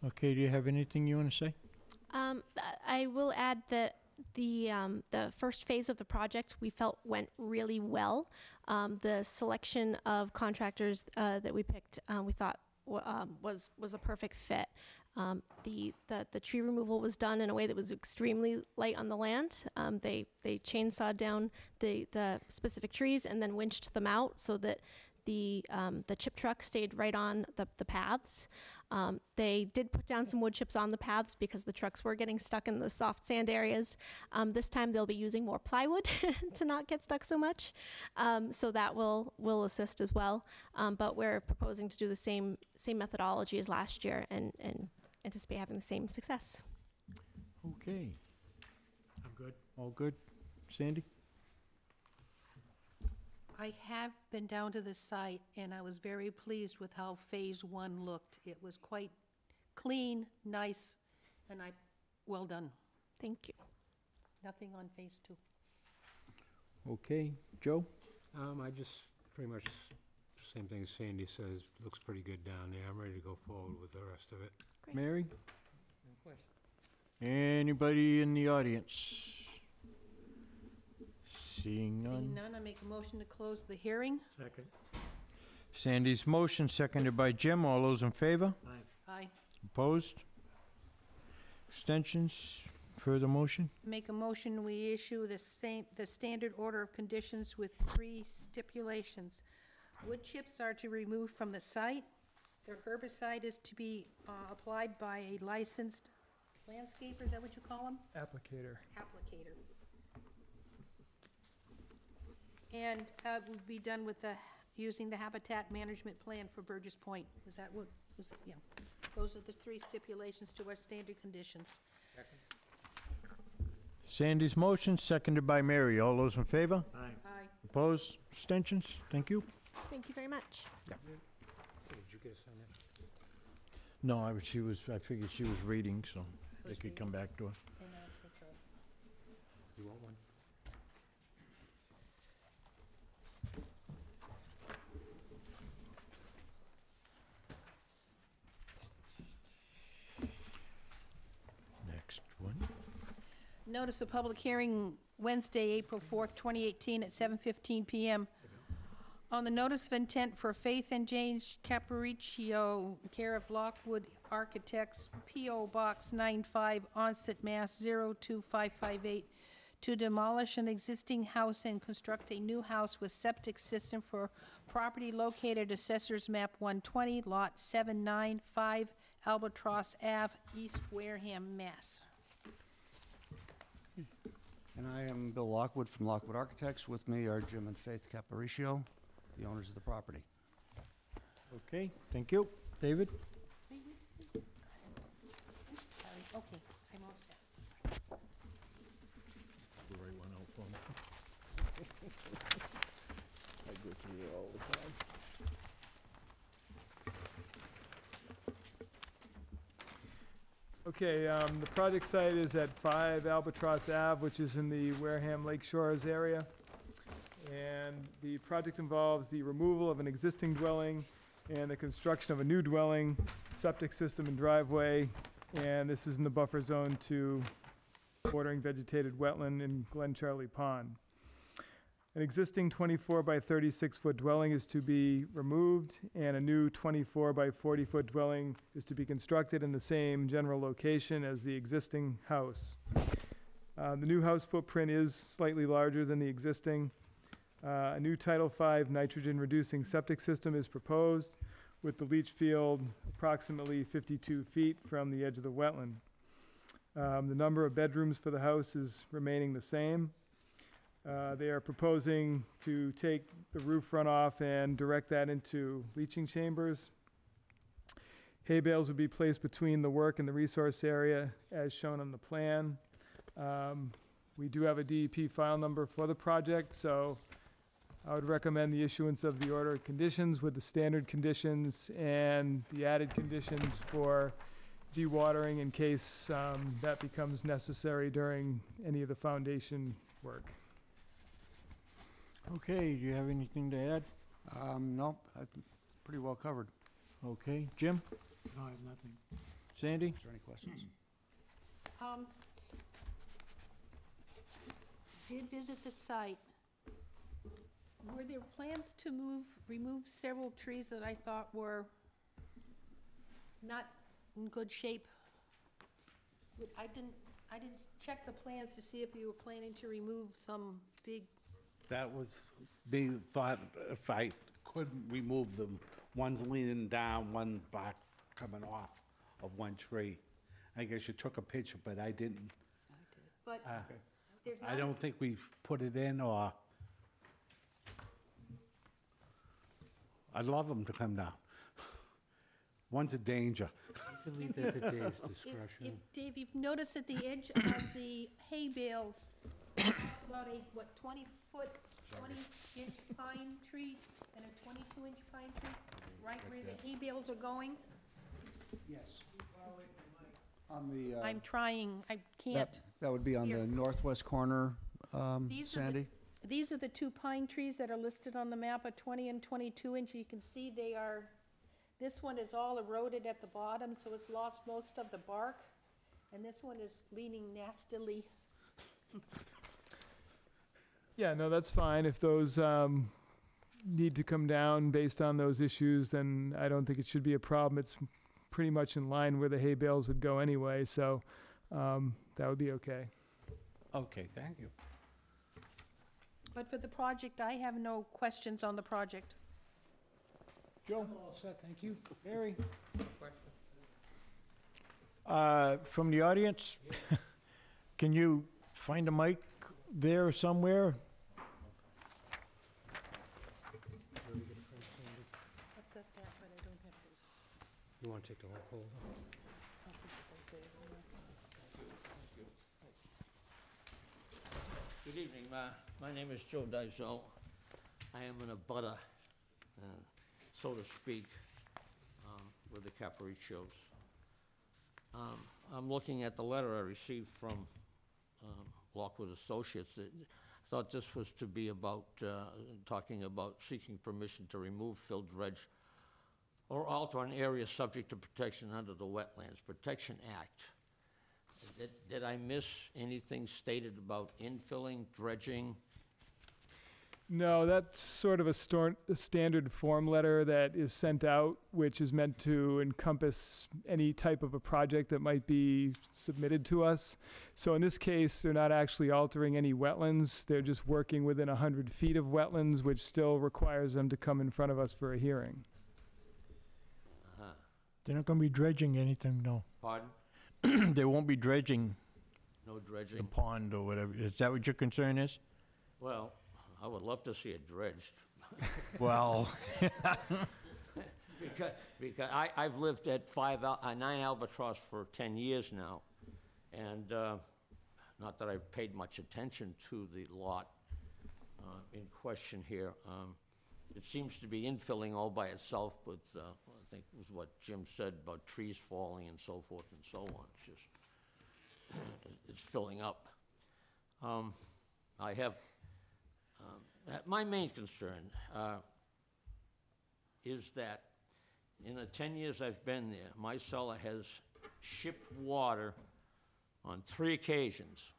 Okay, do you have anything you want to say? I will add that the first phase of the project we felt went really well. The selection of contractors that we picked, we thought was a perfect fit. The tree removal was done in a way that was extremely light on the land. They chainsawed down the specific trees and then winched them out so that the chip truck stayed right on the paths. They did put down some wood chips on the paths because the trucks were getting stuck in the soft sand areas. This time they'll be using more plywood to not get stuck so much. So that will assist as well. But we're proposing to do the same methodology as last year and anticipate having the same success. Okay. I'm good. All good? Sandy? I have been down to the site, and I was very pleased with how Phase 1 looked. It was quite clean, nice, and well done. Thank you. Nothing on Phase 2. Okay, Joe? I just, pretty much, same thing as Sandy says, looks pretty good down there. I'm ready to go forward with the rest of it. Great. Mary? No question. Anybody in the audience? Seeing none? Seeing none, I make a motion to close the hearing. Second. Sandy's motion, seconded by Jim. All those in favor? Aye. Aye. Opposed? Abstentions? Further motion? Make a motion, we issue the standard order of conditions with 3 stipulations. Wood chips are to remove from the site. The herbicide is to be applied by a licensed landscaper, is that what you call them? Applicator. Applicator. And would be done with using the habitat management plan for Burgess Point. Was that what, yeah. Those are the 3 stipulations to our standard conditions. Sandy's motion, seconded by Mary. All those in favor? Aye. Aye. Opposed? Abstentions? Thank you. Thank you very much. Did you get a sign that? No, I figured she was reading, so they could come back to her. You want one? Next one. Notice of public hearing Wednesday, April 4th, 2018 at 7:15 PM. On the notice of intent for Faith and James Caporiccio, care of Lockwood Architects, P.O. Box 95, Onset, Mass. 02558, to demolish an existing house and construct a new house with septic system for property located Assessor's Map 120, Lot 795, Albatross Ave, East Wareham, Mass. And I am Bill Lockwood from Lockwood Architects. With me are Jim and Faith Caporiccio, the owners of the property. Okay, thank you. David? Sorry, okay, I'm all set. The right one out for me. I go through it all the time. Okay, the project site is at 5 Albatross Ave, which is in the Wareham Lake Shores area. And the project involves the removal of an existing dwelling and the construction of a new dwelling, septic system and driveway. And this is in the buffer zone to bordering vegetated wetland in Glen Charlie Pond. An existing 24 by 36 foot dwelling is to be removed, and a new 24 by 40 foot dwelling is to be constructed in the same general location as the existing house. The new house footprint is slightly larger than the existing. A new Title V nitrogen-reducing septic system is proposed, with the leach field approximately 52 feet from the edge of the wetland. The number of bedrooms for the house is remaining the same. They are proposing to take the roof runoff and direct that into leaching chambers. Hay bales would be placed between the work and the resource area as shown on the plan. We do have a DEP file number for the project, so I would recommend the issuance of the order of conditions with the standard conditions and the added conditions for dewatering in case that becomes necessary during any of the foundation work. Okay, do you have anything to add? No, pretty well covered. Okay, Jim? No, I have nothing. Sandy? Is there any questions? Did visit the site. Were there plans to remove several trees that I thought were not in good shape? I didn't check the plans to see if you were planning to remove some big. That was being thought, if I could remove them, one's leaning down, one box coming off of one tree. I guess you took a picture, but I didn't. But there's I don't think we put it in, or I'd love them to come down. One's a danger. You can leave that to Dave's discretion. Dave, you've noticed at the edge of the hay bales, about a, 20-foot 20-inch pine tree and a 22-inch pine tree, right where the hay bales are going? Yes. On the, I'm trying, I can't. that would be on Here. the northwest corner, These are the- Sandy? These are the two pine trees that are listed on the map, a 20 and 22 inch. You can see they are, this one is all eroded at the bottom, so it's lost most of the bark. And this one is leaning nastily. Yeah, no, that's fine. If those need to come down based on those issues, then I don't think it should be a problem. It's pretty much in line where the hay bales would go anyway, so that would be okay. Okay, thank you. But for the project, I have no questions on the project. Joe? All set, thank you. Barry? From the audience, can you find a mic there somewhere? I've got that, but I don't have this. You want to take the whole folder? Good evening, my name is Joe Dizell. I am in a butter, so to speak, with the Capriccios. I'm looking at the letter I received from Lockwood Associates. I thought this was to be about, talking about seeking permission to remove, fill, dredge, or alter an area subject to protection under the Wetlands Protection Act. Did I miss anything stated about infilling, dredging? No, that's sort of a standard form letter that is sent out, which is meant to encompass any type of a project that might be submitted to us. So in this case, they're not actually altering any wetlands. They're just working within 100 feet of wetlands, which still requires them to come in front of us for a hearing. They're not going to be dredging anything, no. Pardon? They won't be dredging No the dredging? pond or whatever. Is that what your concern is? Well, I would love to see it dredged. Well, Because I've lived at 9 Albatross for 10 years now, and not that I've paid much attention to the lot in question here. It seems to be infilling all by itself, but I think it was what Jim said about trees falling and so forth and so on. It's just, it's filling up. I have, my main concern is that in the 10 years I've been there, my cellar has shipped water on 3 occasions.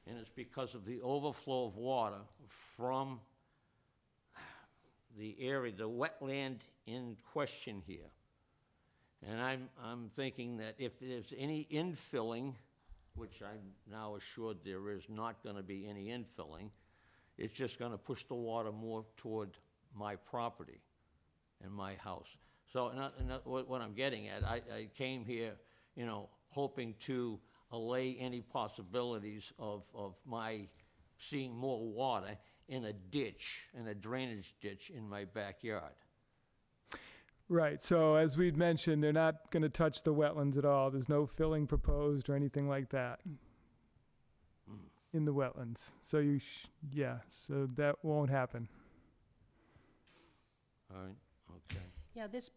And it's because of the overflow of water from the area, the wetland in question here. And I'm thinking that if there's any infilling, which I'm now assured there is not going to be any infilling, it's just going to push the water more toward my property and my house. So what I'm getting at, I came here, you know, hoping to allay any possibilities of my seeing more water in a ditch, in a drainage ditch in my backyard. Right, so as we'd mentioned, they're not going to touch the wetlands at all. There's no filling proposed or anything like that in the wetlands. So yeah, so that won't happen. All right, okay. Yeah, this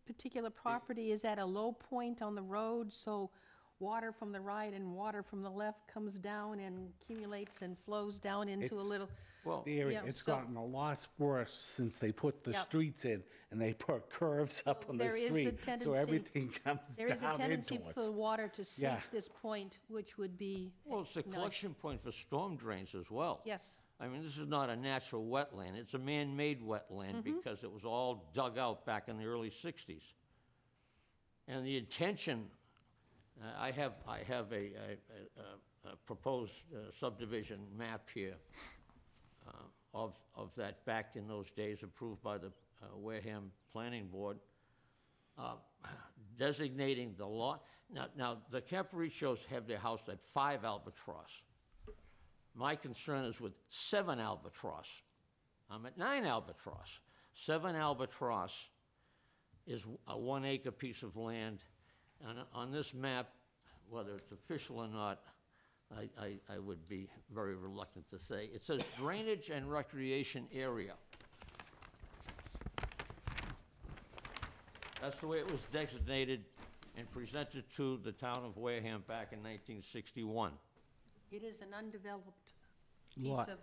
particular property is at a low point on the road, so water from the right and water from the left comes down and accumulates and flows down into a It's- little. Well, The area, Yeah, it's so- gotten a lot worse since they put the Yep. streets in and they put curves up on the There is a street. So tendency- everything comes There is a down tendency into for us. the water to sink Yeah. this point, which would be. Well, it's a nice. collection point for storm drains as well. Yes. I mean, this is not a natural wetland. It's a man-made wetland because it was all dug out back in the early 60s. And the intention, I have a proposed subdivision map here of that back in those days, approved by the Wareham Planning Board, designating the lot. Now, the Capriccios have their house at 5 Albatross. My concern is with 7 Albatross. I'm at 9 Albatross. 7 Albatross is a 1-acre piece of land. And on this map, whether it's official or not, I would be very reluctant to say. It says drainage and recreation area. That's the way it was designated and presented to the town of Wareham back in 1961. It is an undeveloped Lot. piece of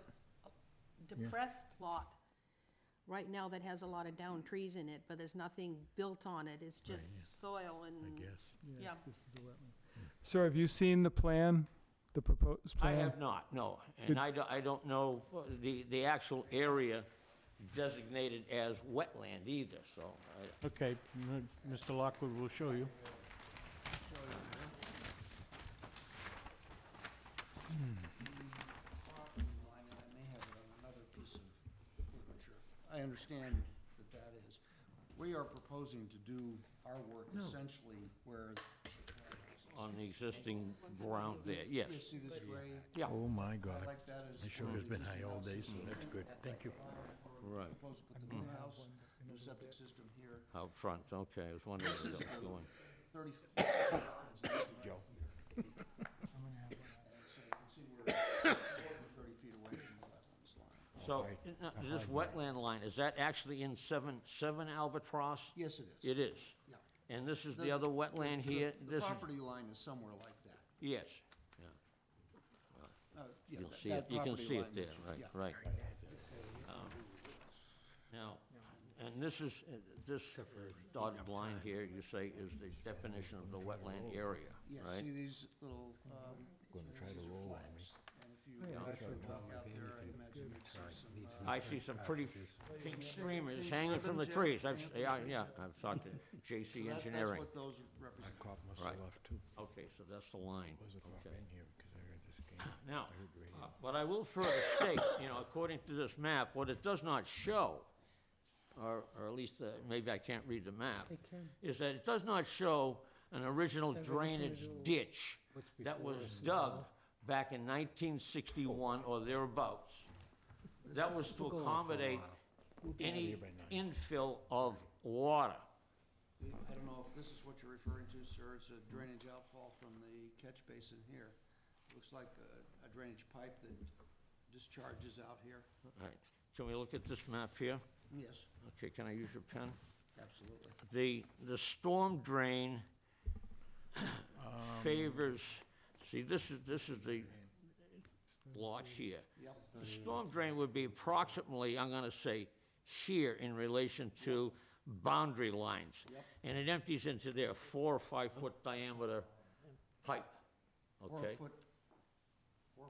depressed lot right now that has a lot of downed trees in it, but there's nothing built on it. It's just soil and. Yeah. Sir, have you seen the plan, the proposed I plan? have not, no. And I don't know the actual area designated as wetland either, so. Okay, Mr. Lockwood will show you. I understand that is. We are proposing to do our work essentially where. On the existing ground there, yes. You see this gray? Yeah. Oh, my God. I like that as. It sure has been high all day, so that's good. Thank you. Right. Proposed to put the new house, new septic system here. Out front, okay, I was wondering where that was going. 30 feet. Joe. And so you can see we're 30 feet away from the wetlands line. So, this wetland line, is that actually in 7 Albatross? Yes, it is. It is? Yeah. And this is the other wetland here? The This is- property line is somewhere like that. Yes, yeah. Yeah, You'll see that it, you can property see line it there, is- right, yeah. right. Now, and this is, this dotted line here, you say, is the definition of the wetland area, Yeah, right? see these little, these are flags. And if you actually walk out there, I imagine you'd see some. I see some pretty pink streamers hanging from the trees. Yeah, I've talked to JC That's Engineering. what those represent. Right. Okay, so that's the line, okay. Now, what I will further state, according to this map, what it does not show, or at least maybe I can't read the map, is that it does not show an original drainage ditch that was dug back in 1961 or thereabouts. That was to accommodate any infill of water. I don't know if this is what you're referring to, sir. It's a drainage outfall from the catch basin here. Looks like a drainage pipe that discharges out here. All right, can we look at this map here? Yes, Okay, can I use your pen? absolutely. The storm drain favors, see, this is the lot here. Yep. The storm drain would be approximately, I'm gonna say, here in relation to boundary lines. Yep. And it empties into their 4 or 5 foot diameter pipe, okay? 4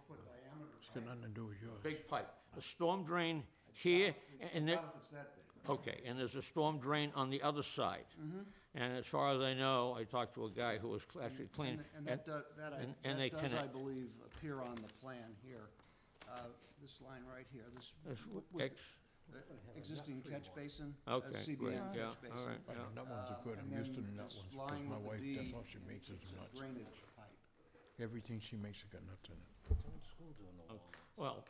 foot diameter. It's got nothing to do with yours. Big pipe. The storm drain here, and Not if it's that big. okay, and there's a storm drain on the other side. And as far as I know, I talked to a guy who was actually cleaning. And that does, and they that does, I connect. believe, appear on the plan here. This line right here, this, That's with existing catch basin. Okay, CBN great, catch yeah, basin. all right, yeah. Nut ones are good. I'm And used to then the nut this ones, because line my with the wife, D, that's all she makes is it's a nuts. drainage pipe. Everything she makes has got nuts in it. Well,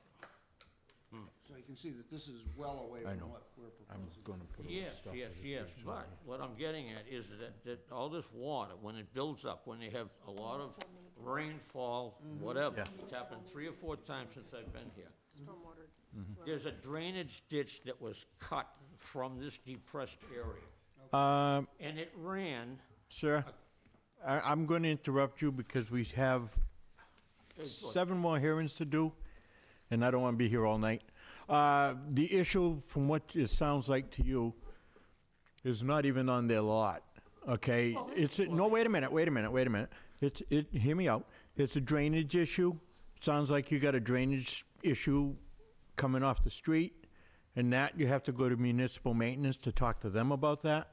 So you can see that this is well away I from know. what we're I'm proposing. gonna put all the yes, stuff yes, with it, yes, so but what I'm getting at is that all this water, when it builds up, when they have a lot of rainfall, whatever, Yeah. it's happened 3 or 4 times since I've been here. There's a drainage ditch that was cut from this depressed area, and it ran. Sir, I'm going to interrupt you because we have 7 more hearings to do, and I don't want to be here all night. The issue, from what it sounds like to you, is not even on their lot, okay? No, wait a minute. Hear me out. It's a drainage issue. Sounds like you got a drainage issue coming off the street, and that you have to go to municipal maintenance to talk to them about that.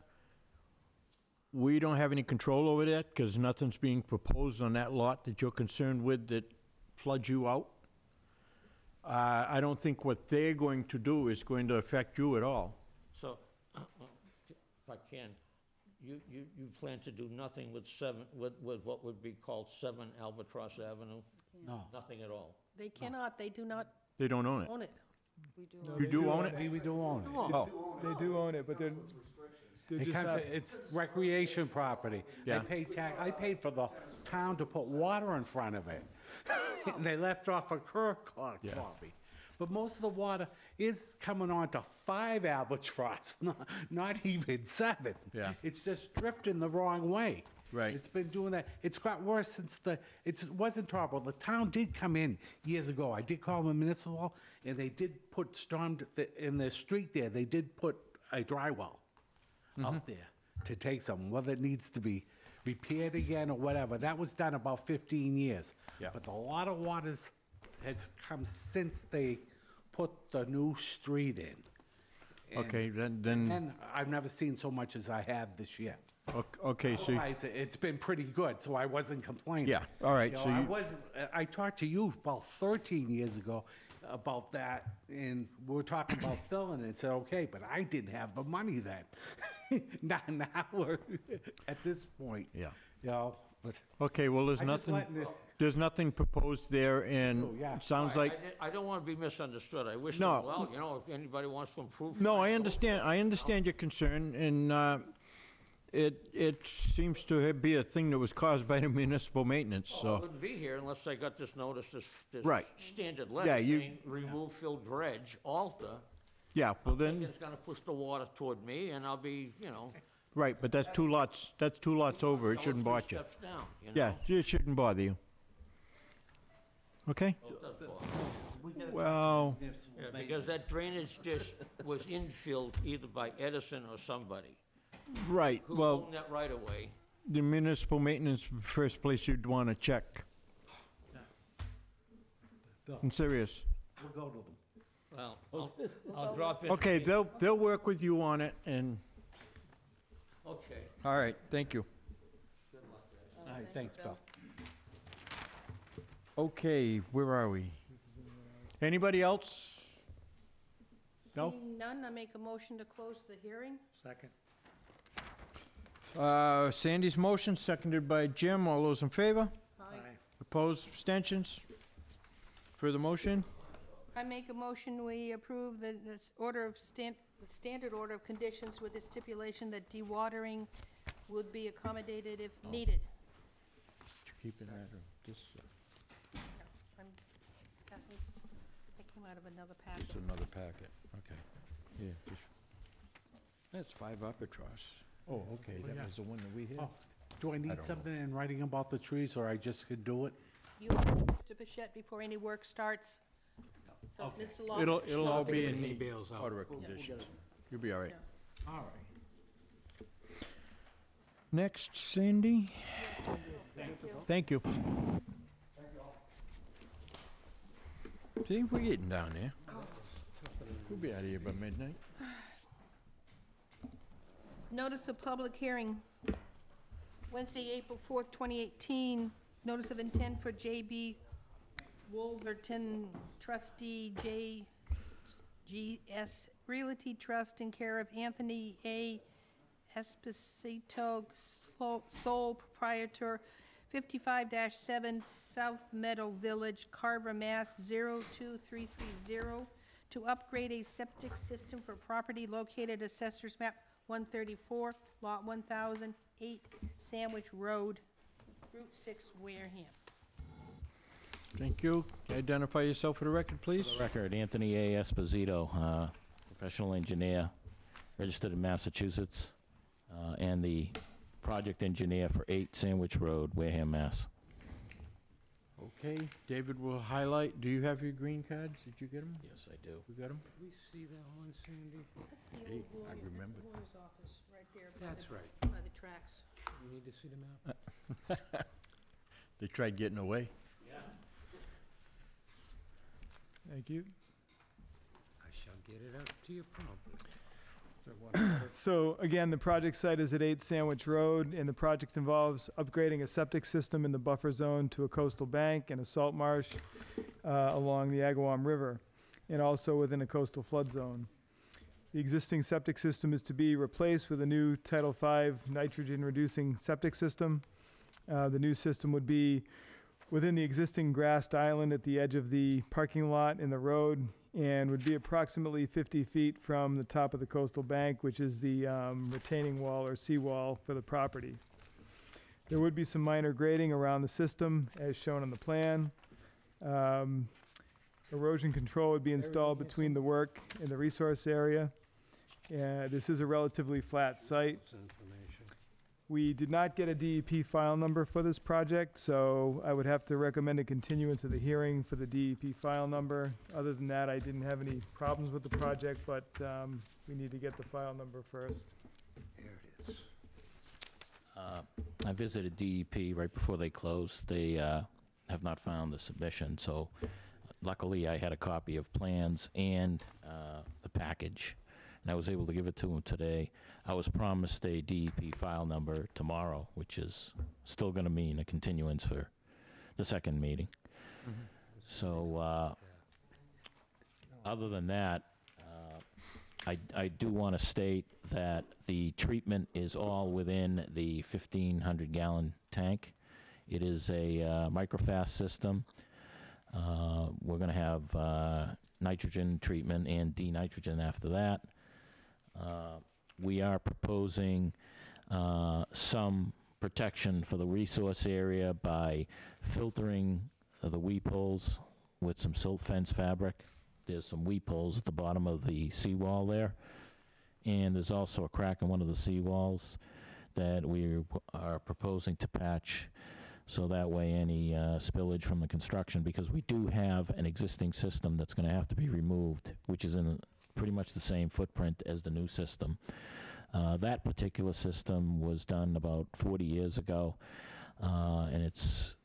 We don't have any control over that because nothing's being proposed on that lot that you're concerned with that floods you out. I don't think what they're going to do is going to affect you at all. So, if I can, you plan to do nothing with what would be called 7 Albatross Avenue? No. Nothing at all? They cannot, they do not They don't own it. own it. We do. No, You they do own it? We do own it. Oh, They do own it, but they're, They're It just comes, not- it's recreation property. Yeah. I paid for the town to put water in front of it. And they left off a copy. But most of the water is coming onto 5 albatross, not even 7. Yeah. It's just drifting the wrong way. Right. It's been doing that. It's got worse since it wasn't terrible. The town did come in years ago. I did call them municipal, and they did put in the street there, they did put a dry well out there to take some, whether it needs to be repaired again or whatever. That was done about 15 years. Yeah. But a lot of waters has come since they put the new street in. And- Okay, then, And I've never seen so much as I have this year. okay, so, Otherwise, it's been pretty good, so I wasn't complaining. Yeah, all right, You so know, you- I talked to you about 13 years ago about that, and we were talking about filling it, and said, okay, but I didn't have the money then. Now we're at this point. Yeah. You know, but. okay, well, there's I just nothing, letting it- there's nothing proposed there, and Oh, yeah. it sounds like, I don't want to be misunderstood. I wish No. them well, you know, if anybody wants to improve. no, fine, I go understand your concern, and, it seems to be a thing that was caused by the municipal maintenance, for it. I so, wouldn't be here unless I got this notice, this Right. standard Yeah, letter you- saying, remove, fill, dredge, alter. yeah, well Thinking then, it's gonna push the water toward me, and I'll be, you know. right, but that's 2 lots over, it another shouldn't 3 bother you. steps down, you know? Yeah, it shouldn't bother you. Okay? It does bother me. Well, Yeah, because that drainage dish was infilled either by Edison or somebody. right, Who well, owned that right away? the municipal maintenance, first place you'd want to check. I'm serious. We'll go to them. Well, I'll drop in. Okay, they'll work with you on it, and, Okay. all right, thank you. All right, thanks, Bill. Okay, where are we? Anybody else? No? Seeing none, I make a motion to close the hearing. Second. Sandy's motion, seconded by Jim. All those in favor? Aye. Opposed, abstentions? Further motion? I make a motion, we approve the standard order of conditions with the stipulation that dewatering would be accommodated if needed. Keeping that, this, I came out of another just packet. another packet, okay. Yeah, just, that's 5 albatross. Oh, okay, that was the one that we hit? Oh, do I don't need know. something in writing about the trees, or I just could do it? You, Mr. Bichette, before any work starts. So, Mr. Lawson. It'll all be in He the bails out. order of conditions. You'll be all right. All right. Next, Sandy? Thank you. See, we're getting down there. We'll be out of here by midnight. Notice of public hearing, Wednesday, April 4th, 2018. Notice of intent for J.B. Wolverton trustee, J.G.S. Realty Trust in care of Anthony A. Esposito, sole proprietor, 55-7 South Meadow Village, Carver, Mass. 02330, to upgrade a septic system for property located at Assessor's Map 134, Lot 1008, Sandwich Road, Route 6, Wareham. Thank you. Identify yourself for the record, please. For the record, Anthony A. Esposito, professional engineer, registered in Massachusetts, and the project engineer for 8 Sandwich Road, Wareham, Mass. Okay, David will highlight. Do you have your green cards? Did you get them? Yes, I do. You got them? Did we see that one, Sandy? That's the Hey, old lawyer, I remember. that's the lawyer's office, right there. by That's the- right. By the tracks. We need to see the map? They tried getting away. Thank you. I shall get it out to you promptly. So again, the project site is at 8 Sandwich Road, and the project involves upgrading a septic system in the buffer zone to a coastal bank and a salt marsh along the Agawam River, and also within a coastal flood zone. The existing septic system is to be replaced with a new Title V nitrogen-reducing septic system. The new system would be within the existing grassed island at the edge of the parking lot and the road, and would be approximately 50 feet from the top of the coastal bank, which is the retaining wall or seawall for the property. There would be some minor grading around the system, as shown on the plan. Erosion control would be installed between the work and the resource area. This is a relatively flat site. We did not get a DEP file number for this project, so I would have to recommend a continuance of the hearing for the DEP file number. Other than that, I didn't have any problems with the project, but we need to get the file number first. I visited DEP right before they closed. They have not found the submission, so luckily I had a copy of plans and the package, and I was able to give it to them today. I was promised a DEP file number tomorrow, which is still going to mean a continuance for the second meeting. So other than that, I do want to state that the treatment is all within the 1,500-gallon tank. It is a microfast system. We're going to have nitrogen treatment and denitrogen after that. We are proposing some protection for the resource area by filtering the weep holes with some silt fence fabric. There's some weep holes at the bottom of the seawall there. And there's also a crack in one of the seawalls that we are proposing to patch, so that way any spillage from the construction, because we do have an existing system that's going to have to be removed, which is in pretty much the same footprint as the new system. That particular system was done about 40 years ago, and it's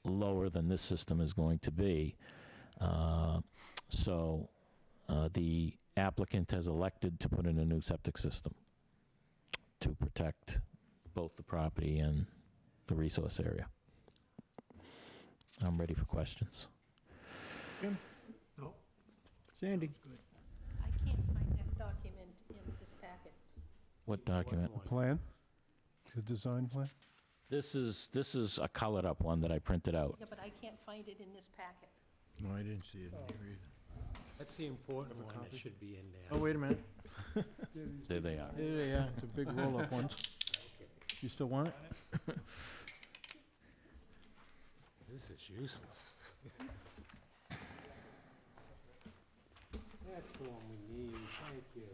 lower than this system is going to be. So the applicant has elected to put in a new septic system to protect both the property and the resource area. I'm ready for questions. Jim? No. Sandy? I can't find that document in this packet. What document? Plan? The design plan? This is a colored up one that I printed out. Yeah, but I can't find it in this packet. No, I didn't see it in here either. That's the important one that should be in there. Oh, wait a minute. There they are. There they are, the big roll-up ones. You still want it? This is useless. That's the one we need, thank you.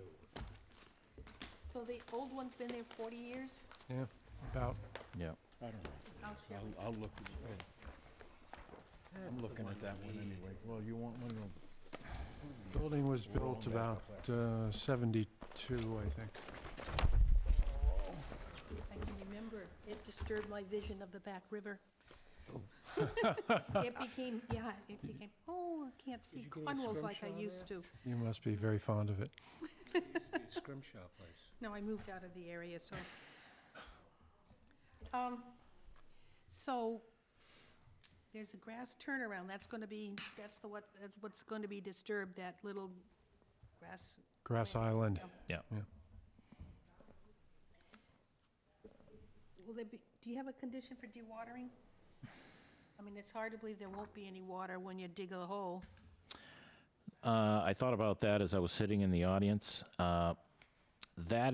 So the old one's been there 40 years? Yeah, about. Yeah. I don't know. I'll share with I'll look. I'm looking at that one anyway. Well, you want one of Building was built about 72, I think. I can remember, it disturbed my vision of the back river. It became, oh, I can't see Conwell's like I used to. You must be very fond of it. Scrimshaw place. No, I moved out of the area, so. So, there's a grass turnaround, that's what's going to be disturbed, that little grass. Grass Island. Yeah. Will there be, do you have a condition for dewatering? I mean, it's hard to believe there won't be any water when you dig a hole. I thought about that as I was sitting in the audience. That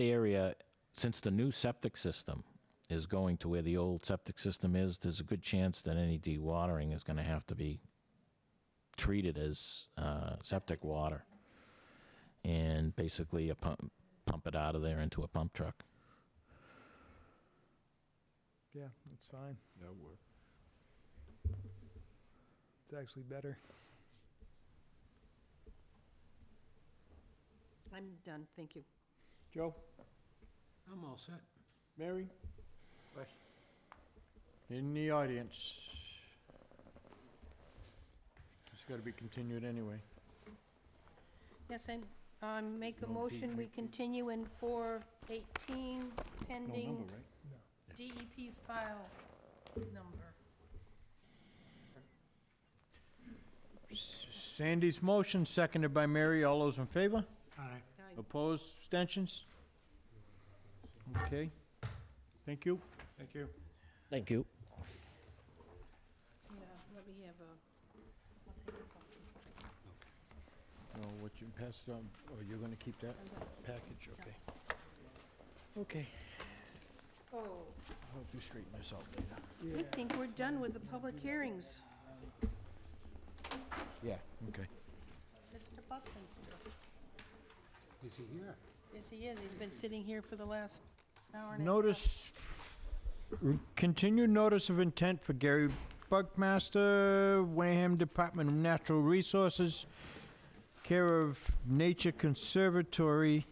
area, since the new septic system is going to where the old septic system is, there's a good chance that any dewatering is going to have to be treated as septic water and basically pump it out of there into a pump truck. Yeah, that's fine. That'll work. It's actually better. I'm done, thank you. Joe? I'm all set. Mary? Question? In the audience. It's got to be continued anyway. Yes, I make a motion, we continue in 418 pending DEP file number. Sandy's motion, seconded by Mary. All those in favor? Aye. Opposed? Abstentions? Okay. Thank you. Thank you. Thank you. Yeah, let we have a, I'll take a copy. Oh, what you pass it on, or you're gonna keep that package, okay. Okay, Oh, I hope you straighten this out later. I think we're done with the public hearings. Yeah, okay. Mr. Buckminster. Is he here? Yes, he is. He's been sitting here for the last hour and a half. Notice, continued notice of intent for Gary Buckmaster, Wareham Department of Natural Resources, care of Nature Conservatory,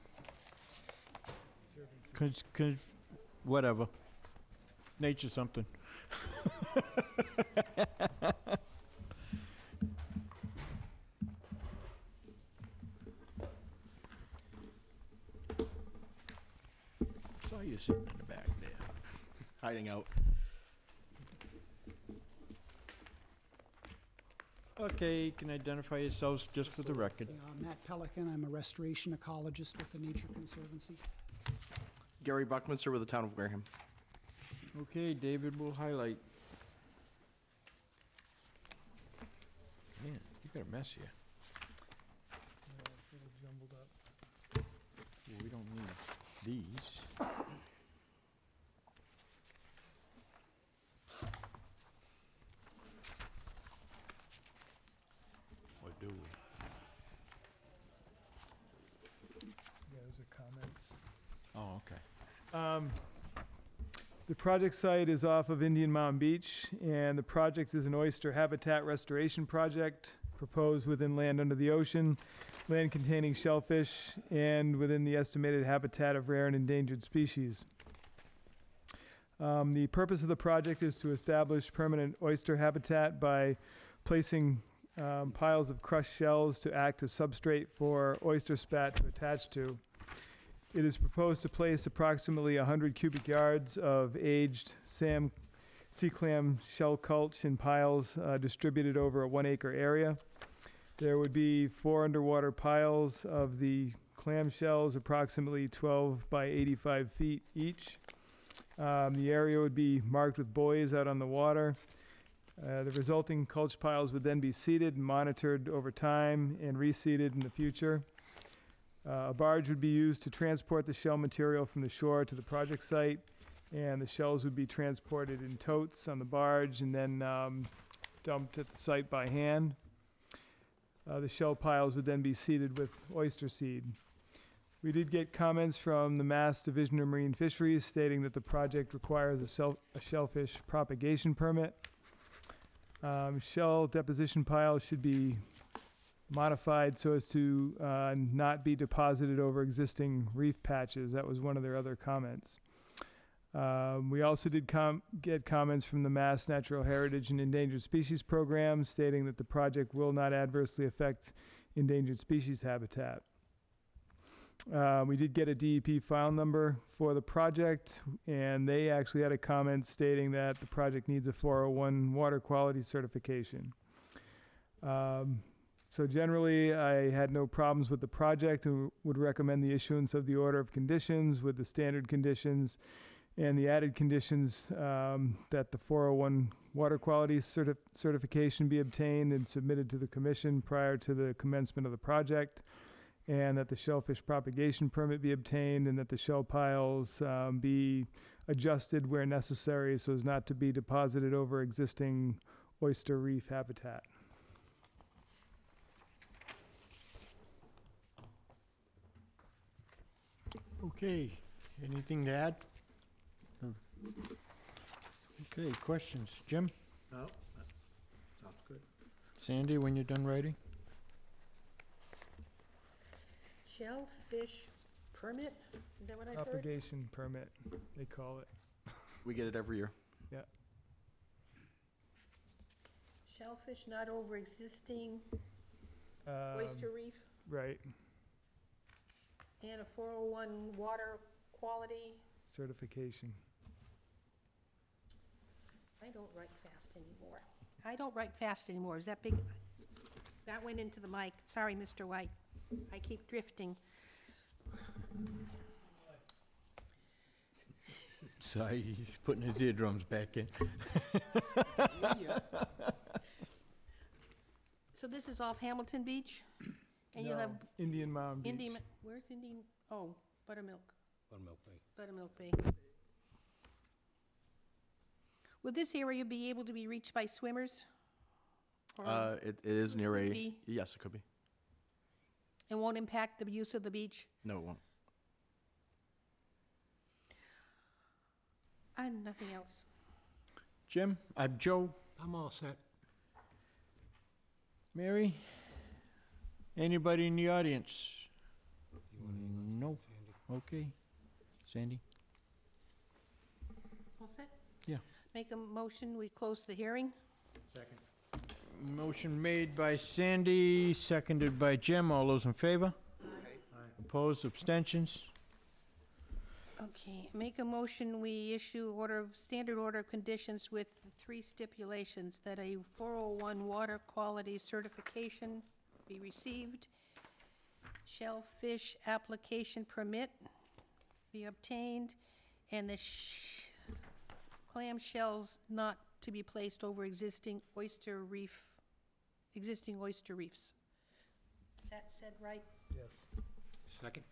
whatever, nature something. Saw you sitting in the back there, hiding out. Okay, you can identify yourselves just for the record. Matt Pelican, I'm a restoration ecologist with the Nature Conservancy. Gary Buckminster with the town of Wareham. Okay, David will highlight. Man, you got a mess here. It's a little jumbled up. Well, we don't need these. Or do we? Yeah, those are comments. Oh, okay. The project site is off of Indian Mountain Beach, and the project is an oyster habitat restoration project proposed within land under the ocean, land containing shellfish, and within the estimated habitat of rare and endangered species. The purpose of the project is to establish permanent oyster habitat by placing piles of crushed shells to act as substrate for oyster spat to attach to. It is proposed to place approximately 100 cubic yards of aged sea clam shell culch in piles distributed over a 1 acre area. There would be 4 underwater piles of the clam shells, approximately 12 by 85 feet each. The area would be marked with buoys out on the water. The resulting culch piles would then be seeded and monitored over time and reseeded in the future. A barge would be used to transport the shell material from the shore to the project site, and the shells would be transported in totes on the barge and then dumped at the site by hand. The shell piles would then be seeded with oyster seed. We did get comments from the Mass Division of Marine Fisheries stating that the project requires a shellfish propagation permit. Shell deposition piles should be modified so as to not be deposited over existing reef patches. That was one of their other comments. We also did get comments from the Mass Natural Heritage and Endangered Species Program stating that the project will not adversely affect endangered species habitat. We did get a DEP file number for the project, and they actually had a comment stating that the project needs a 401 water quality certification. So generally, I had no problems with the project and would recommend the issuance of the order of conditions with the standard conditions and the added conditions that the 401 water quality certification be obtained and submitted to the commission prior to the commencement of the project, and that the shellfish propagation permit be obtained, and that the shell piles be adjusted where necessary so as not to be deposited over existing oyster reef habitat. Okay, anything to add? Okay, questions? Jim? No, that sounds good. Sandy, when you're done writing? Shellfish permit? Is that what I heard? Propagation permit, they call it. We get it every year. Yeah. Shellfish not over existing oyster reef Right. and a 401 water quality. Certification. I don't write fast anymore. I don't write fast anymore. Is that big? That went into the mic. Sorry, Mr. White. I keep drifting. Sorry, he's putting his eardrums back in. So this is off Hamilton Beach? And you'll have No, Indian Mound Beach. Indian, where's Indian, oh, Buttermilk, Buttermilk Bay. Buttermilk Bay. Will this area be able to be reached by swimmers? Or It is near could a, be. yes, it could be. It won't impact the use of the beach? No, it won't. I have nothing else. Jim? Joe? I'm all set. Mary? Anybody in the audience? No. Okay. Sandy? All set? Yeah. Make a motion, we close the hearing? Second. Motion made by Sandy, seconded by Jim. All those in favor? Opposed, abstentions? Okay, make a motion, we issue standard order of conditions with 3 stipulations, that a 401 water quality certification be received, shellfish application permit be obtained, and the clam shells not to be placed over existing oyster reefs. Is that said right? Yes. Second?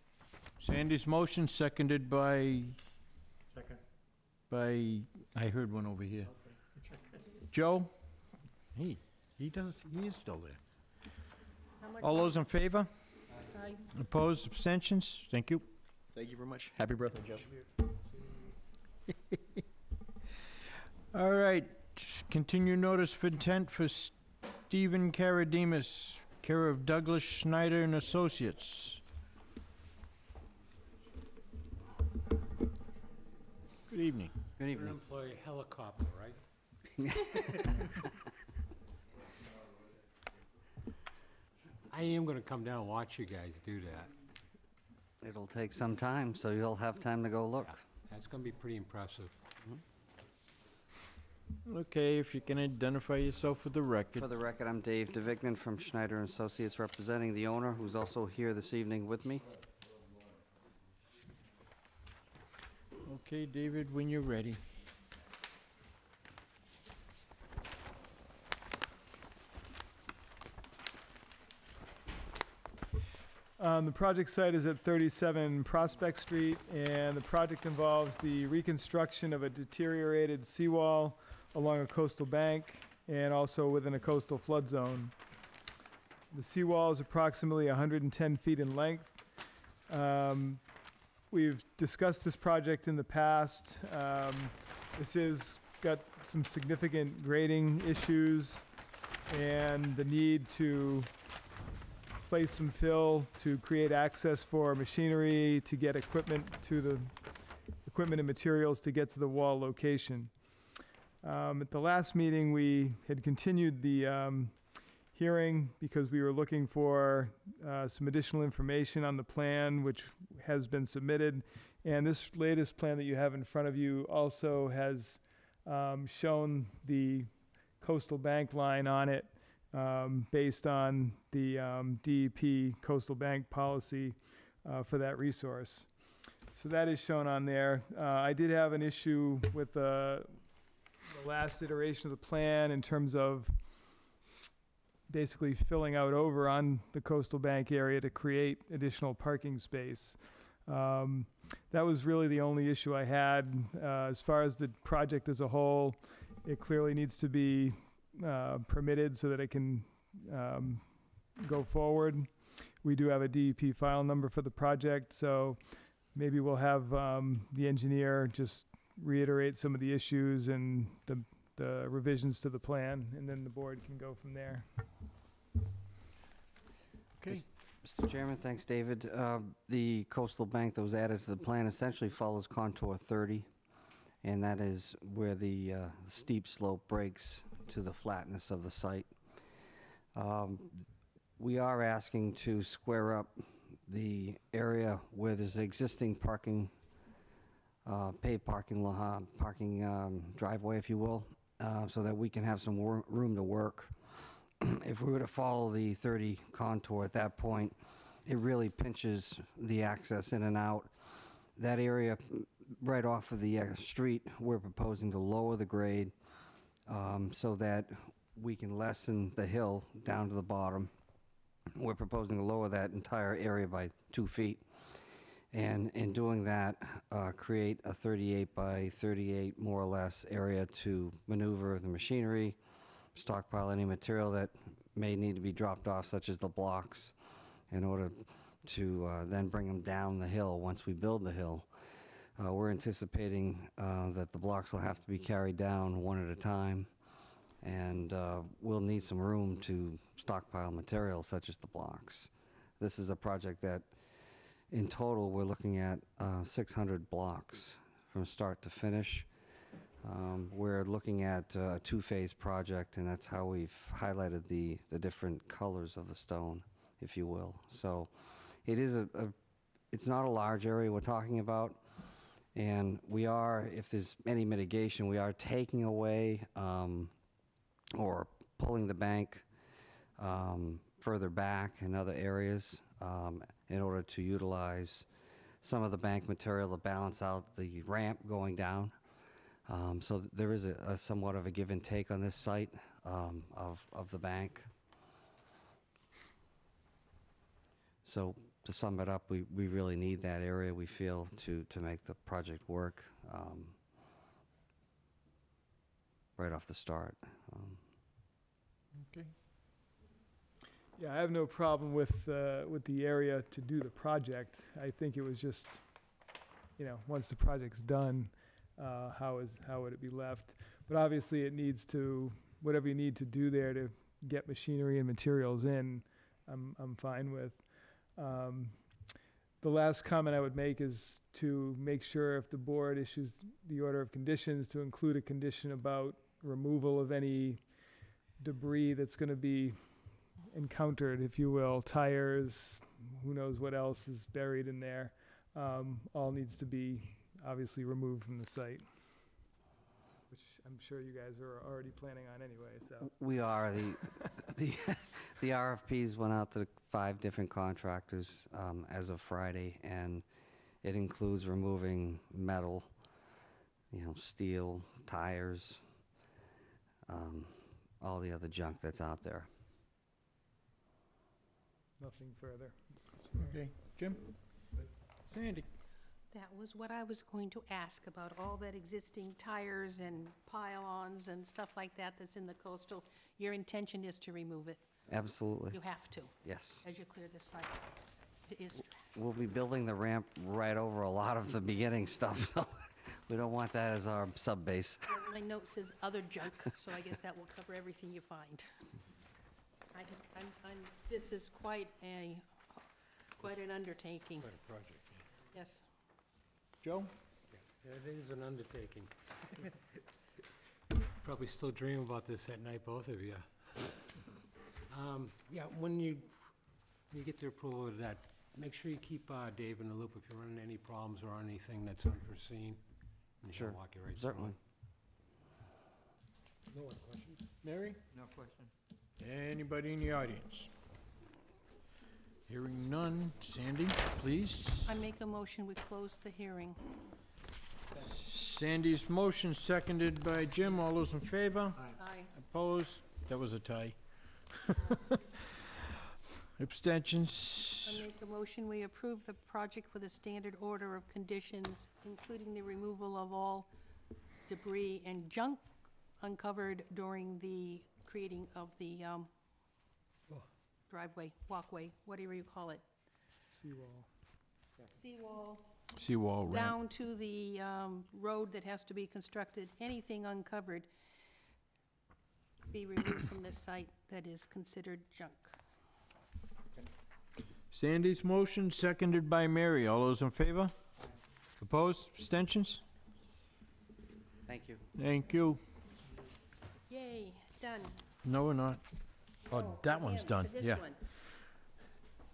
Sandy's motion, seconded by, Second. I heard one over here. Joe? He is still there. How much- All those in favor? Aye. Opposed, abstentions? Thank you. Thank you very much. Happy birthday, Joe. All right, continue notice of intent for Stephen Karademus, care of Douglas Schneider and Associates. Good evening. You're Good an evening. employee helicopter, right? I am gonna come down and watch you guys do that. It'll take some time, so you'll have time to go look. That's gonna be pretty impressive. Okay, if you can identify yourself for the record. For the record, I'm Dave DeVignan from Schneider and Associates, representing the owner, who's also here this evening with me. Okay, David, when you're ready. The project site is at 37 Prospect Street, and the project involves the reconstruction of a deteriorated seawall along a coastal bank and also within a coastal flood zone. The seawall is approximately 110 feet in length. We've discussed this project in the past. This has got some significant grading issues and the need to place some fill to create access for machinery, to get equipment and materials to get to the wall location. At the last meeting, we had continued the hearing because we were looking for some additional information on the plan, which has been submitted. And this latest plan that you have in front of you also has shown the coastal bank line on it, based on the DEP coastal bank policy for that resource. So that is shown on there. I did have an issue with the last iteration of the plan in terms of basically filling out over on the coastal bank area to create additional parking space. That was really the only issue I had. As far as the project as a whole, it clearly needs to be permitted so that it can go forward. We do have a DEP file number for the project, so maybe we'll have the engineer just reiterate some of the issues and the revisions to the plan, and then the board can go from there. Okay. Mr. Chairman, thanks, David. The coastal bank that was added to the plan essentially follows contour 30, and that is where the steep slope breaks to the flatness of the site. We are asking to square up the area where there's existing parking, paved parking driveway, if you will, so that we can have some room to work. If we were to follow the 30 contour at that point, it really pinches the access in and out. That area right off of the street, we're proposing to lower the grade so that we can lessen the hill down to the bottom. We're proposing to lower that entire area by 2 feet. And in doing that, create a 38 by 38, more or less, area to maneuver the machinery, stockpile any material that may need to be dropped off, such as the blocks, in order to then bring them down the hill once we build the hill. We're anticipating that the blocks will have to be carried down one at a time, and we'll need some room to stockpile material such as the blocks. This is a project that, in total, we're looking at 600 blocks from start to finish. We're looking at a 2-phase project, and that's how we've highlighted the different colors of the stone, if you will. So it is it's not a large area we're talking about. And we are, if there's any mitigation, we are taking away or pulling the bank further back in other areas in order to utilize some of the bank material to balance out the ramp going down. So there is a somewhat of a give and take on this site of the bank. So to sum it up, we really need that area, we feel, to make the project work right off the start. Okay. Yeah, I have no problem with the area to do the project. I think it was just, once the project's done, how would it be left? But obviously it needs to, whatever you need to do there to get machinery and materials in, I'm fine with. The last comment I would make is to make sure, if the board issues the order of conditions, to include a condition about removal of any debris that's going to be encountered, if you will, tires, who knows what else is buried in there, all needs to be obviously removed from the site, which I'm sure you guys are already planning on anyway. So we are. The RFPs went out to 5 different contractors as of Friday, and it includes removing metal, steel, tires, all the other junk that's out there. Nothing further. Okay, Jim? Sandy? That was what I was going to ask about, all that existing tires and pile-ons and stuff like that that's in the coastal. Your intention is to remove it? Absolutely. You have to? Yes. As you clear the site? It is trash. We'll be building the ramp right over a lot of the beginning stuff, so we don't want that as our sub-base. My note says other junk, so I guess that will cover everything you find. This is quite an undertaking. Quite a project, Yes. Joe? yeah. It is an undertaking. Probably still dream about this at night, both of you. Yeah, when you get the approval of that, make sure you keep Dave in the loop if you're running any problems or anything that's unforeseen. And he'll Sure. walk you right through it. Certainly. No other questions? Mary? No question. Anybody in the audience? Hearing none. Sandy, please. I make a motion, we close the hearing. Sandy's motion, seconded by Jim. All those in favor? Aye. Opposed? That was a tie. I Abstentions? make a motion, we approve the project with a standard order of conditions, including the removal of all debris and junk uncovered during the creating of the driveway, walkway, whatever you call it. Seawall. Seawall. Seawall ramp. Down to the road that has to be constructed, anything uncovered be removed from this site that is considered junk. Sandy's motion, seconded by Mary. All those in favor? Opposed? Abstentions? Thank you. Thank you. Yay, done. No, we're not. Oh, that one's done, For this yeah.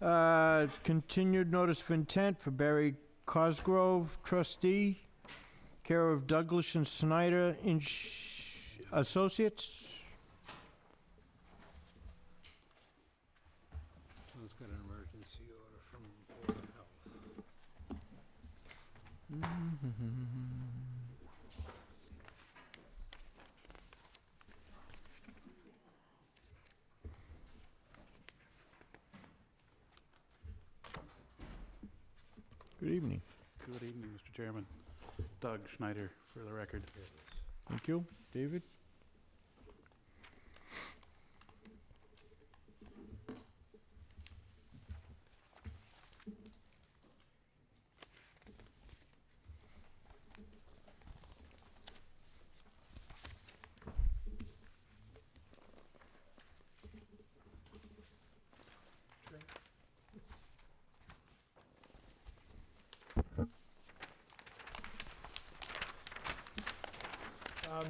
one. Continued notice of intent for Barry Cosgrove, trustee, care of Douglas and Snyder Associates. So it's got an emergency order from Board of Health. Good evening. Good evening, Mr. Chairman. Doug Schneider, for the record. Thank you. David?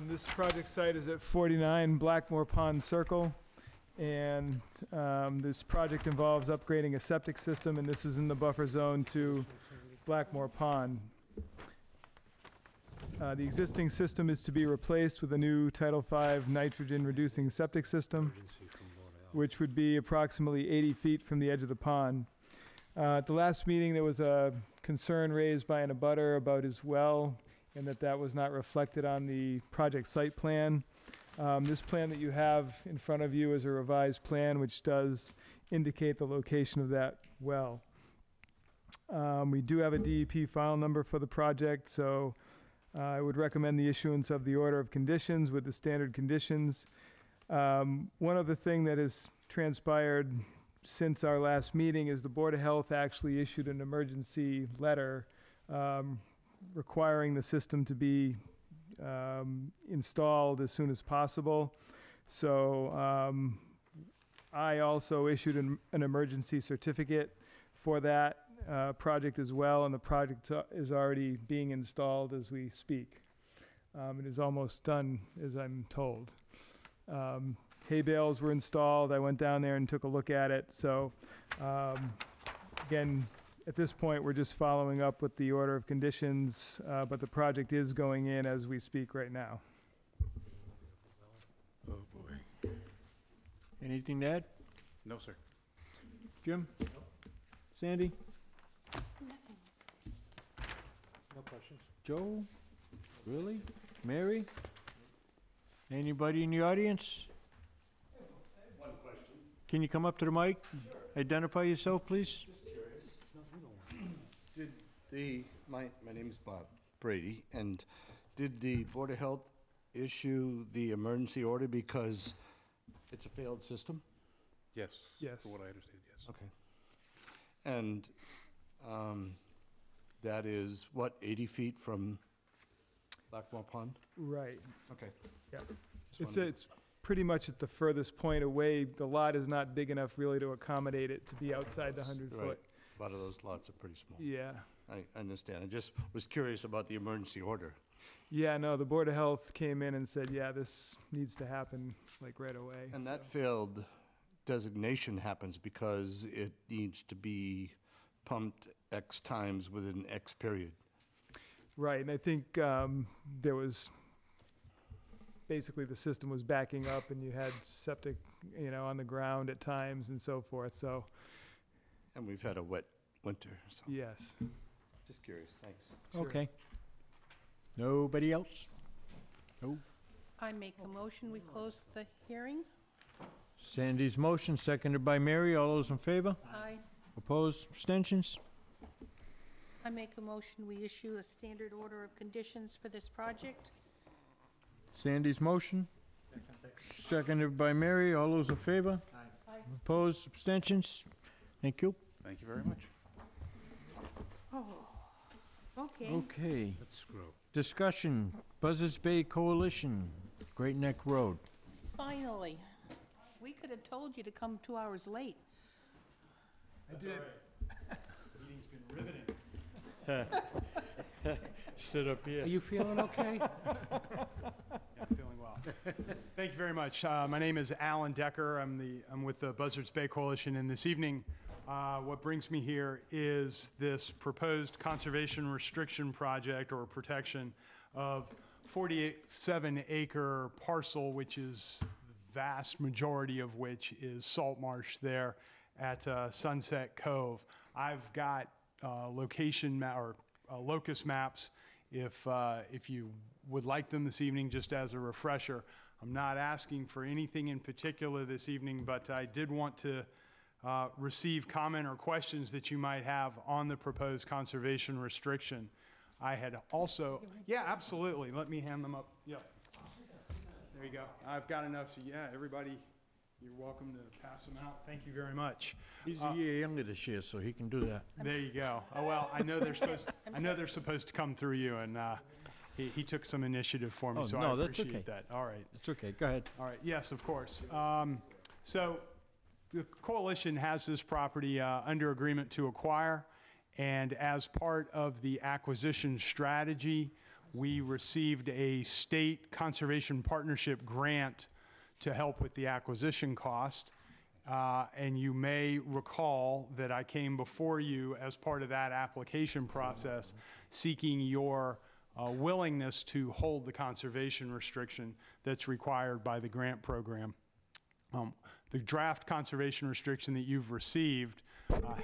This project site is at 49 Blackmore Pond Circle, and this project involves upgrading a septic system, and this is in the buffer zone to Blackmore Pond. The existing system is to be replaced with a new Title V nitrogen-reducing septic system, which would be approximately 80 feet from the edge of the pond. At the last meeting, there was a concern raised by an abutter about his well, and that was not reflected on the project site plan. This plan that you have in front of you is a revised plan which does indicate the location of that well. We do have a DEP file number for the project, so I would recommend the issuance of the order of conditions with the standard conditions. One other thing that has transpired since our last meeting is the Board of Health actually issued an emergency letter requiring the system to be installed as soon as possible. So I also issued an emergency certificate for that project as well, and the project is already being installed as we speak. It is almost done, as I'm told. Hay bales were installed. I went down there and took a look at it. So again, at this point, we're just following up with the order of conditions, but the project is going in as we speak right now. Oh, boy. Anything to add? No, sir. Jim? Sandy? No questions? Joe? Really? Mary? Anybody in the audience? One question. Can you come up to the mic? Identify yourself, please. Did my name's Bob Brady, and did the Board of Health issue the emergency order because it's a failed system? Yes. Yes. For what I understand, yes. Okay. And that is, what, 80 feet from Blackmore Pond? Right. Okay. Yeah. Just wanted- It's pretty much at the furthest point away. The lot is not big enough really to accommodate it to be outside the 100-foot. Right. A lot of those lots are pretty small. Yeah. I understand. I just was curious about the emergency order. Yeah, no, the Board of Health came in and said, yeah, this needs to happen like right away. And so. that failed designation happens because it needs to be pumped X times within X period. Right, and I think there was, basically the system was backing up and you had septic, on the ground at times and so forth, so. And we've had a wet winter, so. Yes. Just curious, thanks. Sure. Okay. Nobody else? No. I make a motion, we close the hearing. Sandy's motion, seconded by Mary. All those in favor? Aye. Opposed? Abstentions? I make a motion, we issue a standard order of conditions for this project. Sandy's motion, seconded by Mary. All those in favor? Aye. Opposed? Abstentions? Thank you. Thank you very much. Oh, okay. Okay. Let's screw. Discussion, Buzzards Bay Coalition, Great Neck Road. Finally. We could have told you to come 2 hours late. I did. Meeting's been riveting. Sit up here. Are you feeling okay? Yeah, I'm feeling well. Thank you very much. My name is Alan Decker. I'm with the Buzzards Bay Coalition, and this evening, what brings me here is this proposed conservation restriction project or protection of 47-acre parcel, which is the vast majority of which is salt marsh there at Sunset Cove. I've got locust maps if you would like them this evening, just as a refresher. I'm not asking for anything in particular this evening, but I did want to receive comment or questions that you might have on the proposed conservation restriction. I had also, yeah, absolutely. Let me hand them up. Yeah. There you go. I've got enough. So yeah, everybody, you're welcome to pass them out. Thank you very much. He's a year younger this year, so he can do that. There you go. Oh well, I know they're supposed. I know they're supposed to come through you, and he took some initiative for me, Oh, so no, I that's appreciate okay. that. All right. It's okay, go ahead. All right. Yes, of course. So the coalition has this property under agreement to acquire, and as part of the acquisition strategy, we received a state conservation partnership grant to help with the acquisition cost. And you may recall that I came before you as part of that application process seeking your willingness to hold the conservation restriction that's required by the grant program. The draft conservation restriction that you've received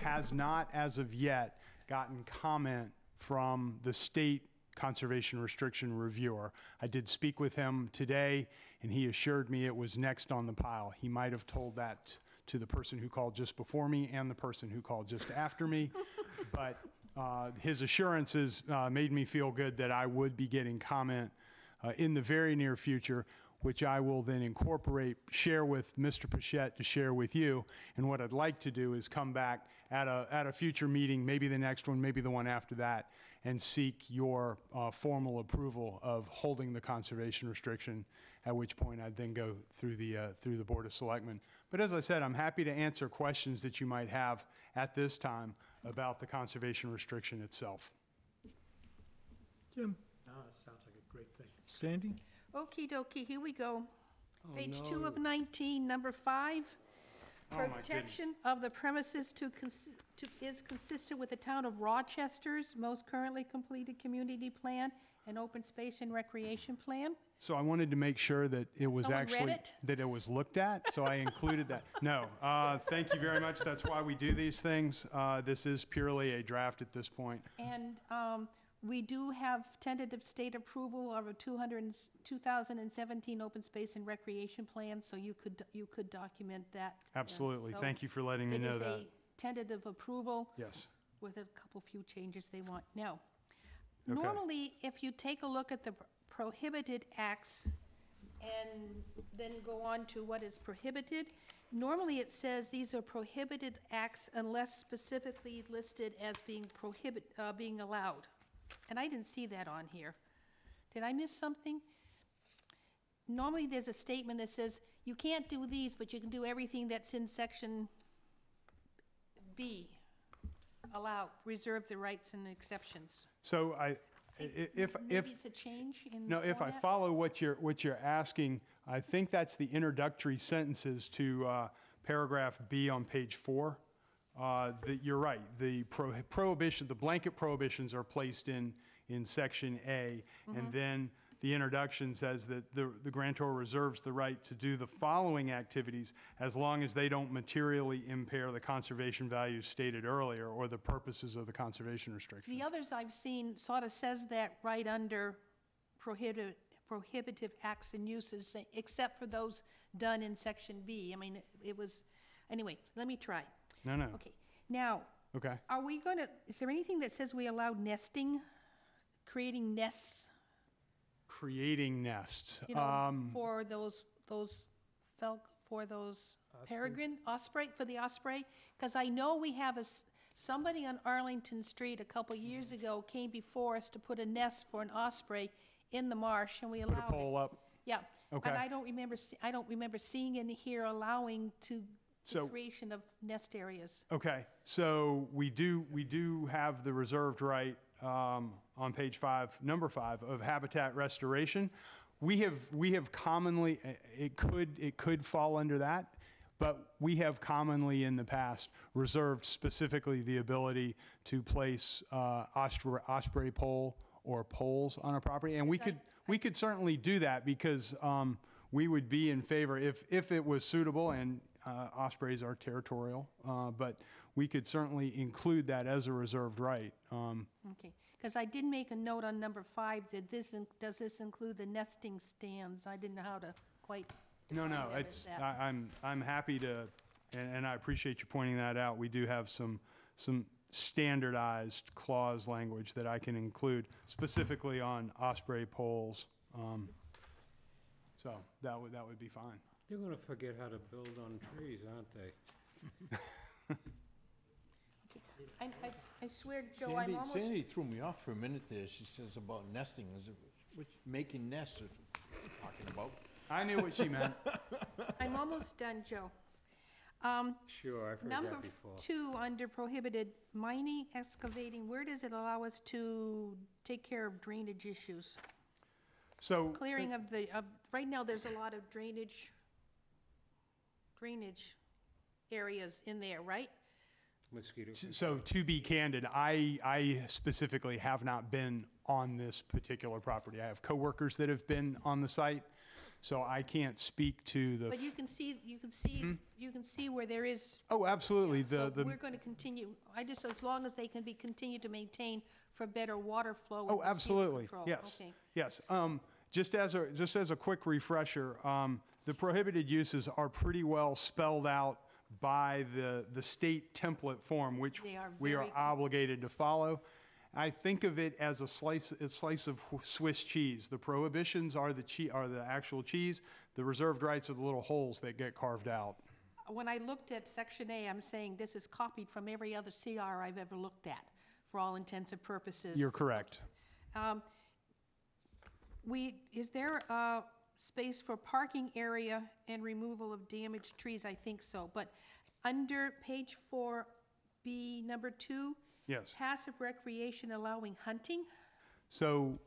has not, as of yet, gotten comment from the state conservation restriction reviewer. I did speak with him today, and he assured me it was next on the pile. He might have told that to the person who called just before me and the person who called just after me, but his assurances made me feel good that I would be getting comment in the very near future, which I will then incorporate, share with Mr. Pichette to share with you. And what I'd like to do is come back at a future meeting, maybe the next one, maybe the one after that, and seek your formal approval of holding the conservation restriction, at which point I'd then go through the Board of Selectmen. But as I said, I'm happy to answer questions that you might have at this time about the conservation restriction itself. Jim? No, it sounds like a great thing. Sandy? Okey dokey, here we go. Oh, Page no. 2 of 19, number 5. Oh, my goodness. Protection of the premises is consistent with the town of Rochester's most currently completed community plan and open space and recreation plan. So I wanted to make sure that it was Someone read actually, it? that it was looked at, so I included that. No, thank you very much. That's why we do these things. This is purely a draft at this point. And we do have tentative state approval of a 2017 open space and recreation plan, so you could document that. Absolutely. So Thank you for letting me know It that. is a tentative approval Yes. with a couple few changes they want. Now, Okay. normally, if you take a look at the prohibited acts and then go on to what is prohibited, normally it says these are prohibited acts unless specifically listed as being being allowed. And I didn't see that on here. Did I miss something? Normally, there's a statement that says, you can't do these, but you can do everything that's in section B. Allow, reserve the rights and exceptions. So if Maybe it's a change in no, if I format? follow what you're asking, I think that's the introductory sentences to paragraph B on page 4. That you're right. The prohibition, the blanket prohibitions are placed in section A, and then the introduction says that the grantor reserves the right to do the following activities as long as they don't materially impair the conservation values stated earlier or the purposes of the conservation restriction. The others I've seen sort of says that right under prohibitive acts and uses, except for those done in section B. I mean, it was, anyway, let me try. No. Okay, now, Okay. are we going to, is there anything that says we allow nesting, creating nests, Creating nests. you know, for those peregrine osprey, for the osprey? Because I know we have somebody on Arlington Street a couple years ago came before us to put a nest for an osprey in the marsh, and we Put allowed a pole up. Yeah. Okay. And I don't remember seeing in here allowing the creation of nest areas. Okay, so we do have the reserved right on page 5, number 5 of habitat restoration. We have commonly, it could fall under that, but we have commonly in the past reserved specifically the ability to place osprey pole or poles on a property, and we could certainly do that because we would be in favor if it was suitable, and ospreys are territorial, but we could certainly include that as a reserved right. Okay, because I did make a note on number 5 that does this include the nesting stands? I didn't know how to quite. No, define them as it's that. I'm happy to and I appreciate you pointing that out. We do have some standardized clause language that I can include specifically on osprey poles. So that would be fine. They're gonna forget how to build on trees, aren't they? I swear, Joe, I'm almost... Sandy threw me off for a minute there. She says about nesting, which making nests is talking about. I knew what she meant. I'm almost done, Joe. Sure, I've heard Number that before. 2, under prohibited, mining, excavating, where does it allow us to take care of drainage issues? So Clearing of right now, there's a lot of drainage areas in there, right? Mosquito. So to be candid, I specifically have not been on this particular property. I have coworkers that have been on the site, so I can't speak to the. But you can see where there is. Oh, absolutely. So we're going to continue. As long as they can be continued to maintain for better water flow. Oh, and mosquito absolutely. control. Yes. Okay. Yes. Just as a quick refresher, the prohibited uses are pretty well spelled out by the state template form, which we are obligated to follow. I think of it as a slice of Swiss cheese. The prohibitions are the actual cheese. The reserved rights are the little holes that get carved out. When I looked at Section A, I'm saying this is copied from every other CR I've ever looked at, for all intents and purposes. You're correct. Is there a space for parking area and removal of damaged trees? I think so, but under page 4B, number 2, yes, passive recreation allowing hunting. So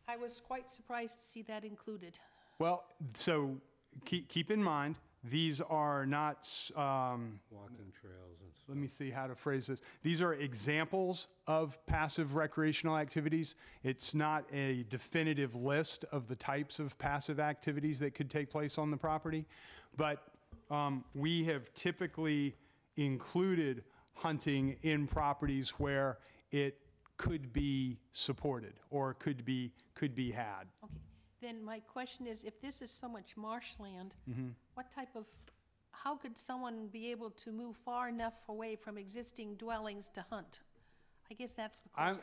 I was quite surprised to see that included. well, so keep in mind, these are not, Walking trails and stuff. let me see how to phrase this. These are examples of passive recreational activities. It's not a definitive list of the types of passive activities that could take place on the property, but we have typically included hunting in properties where it could be supported or could be had. Okay, then my question is, if this is so much marshland, how could someone be able to move far enough away from existing dwellings to hunt? I guess that's the question.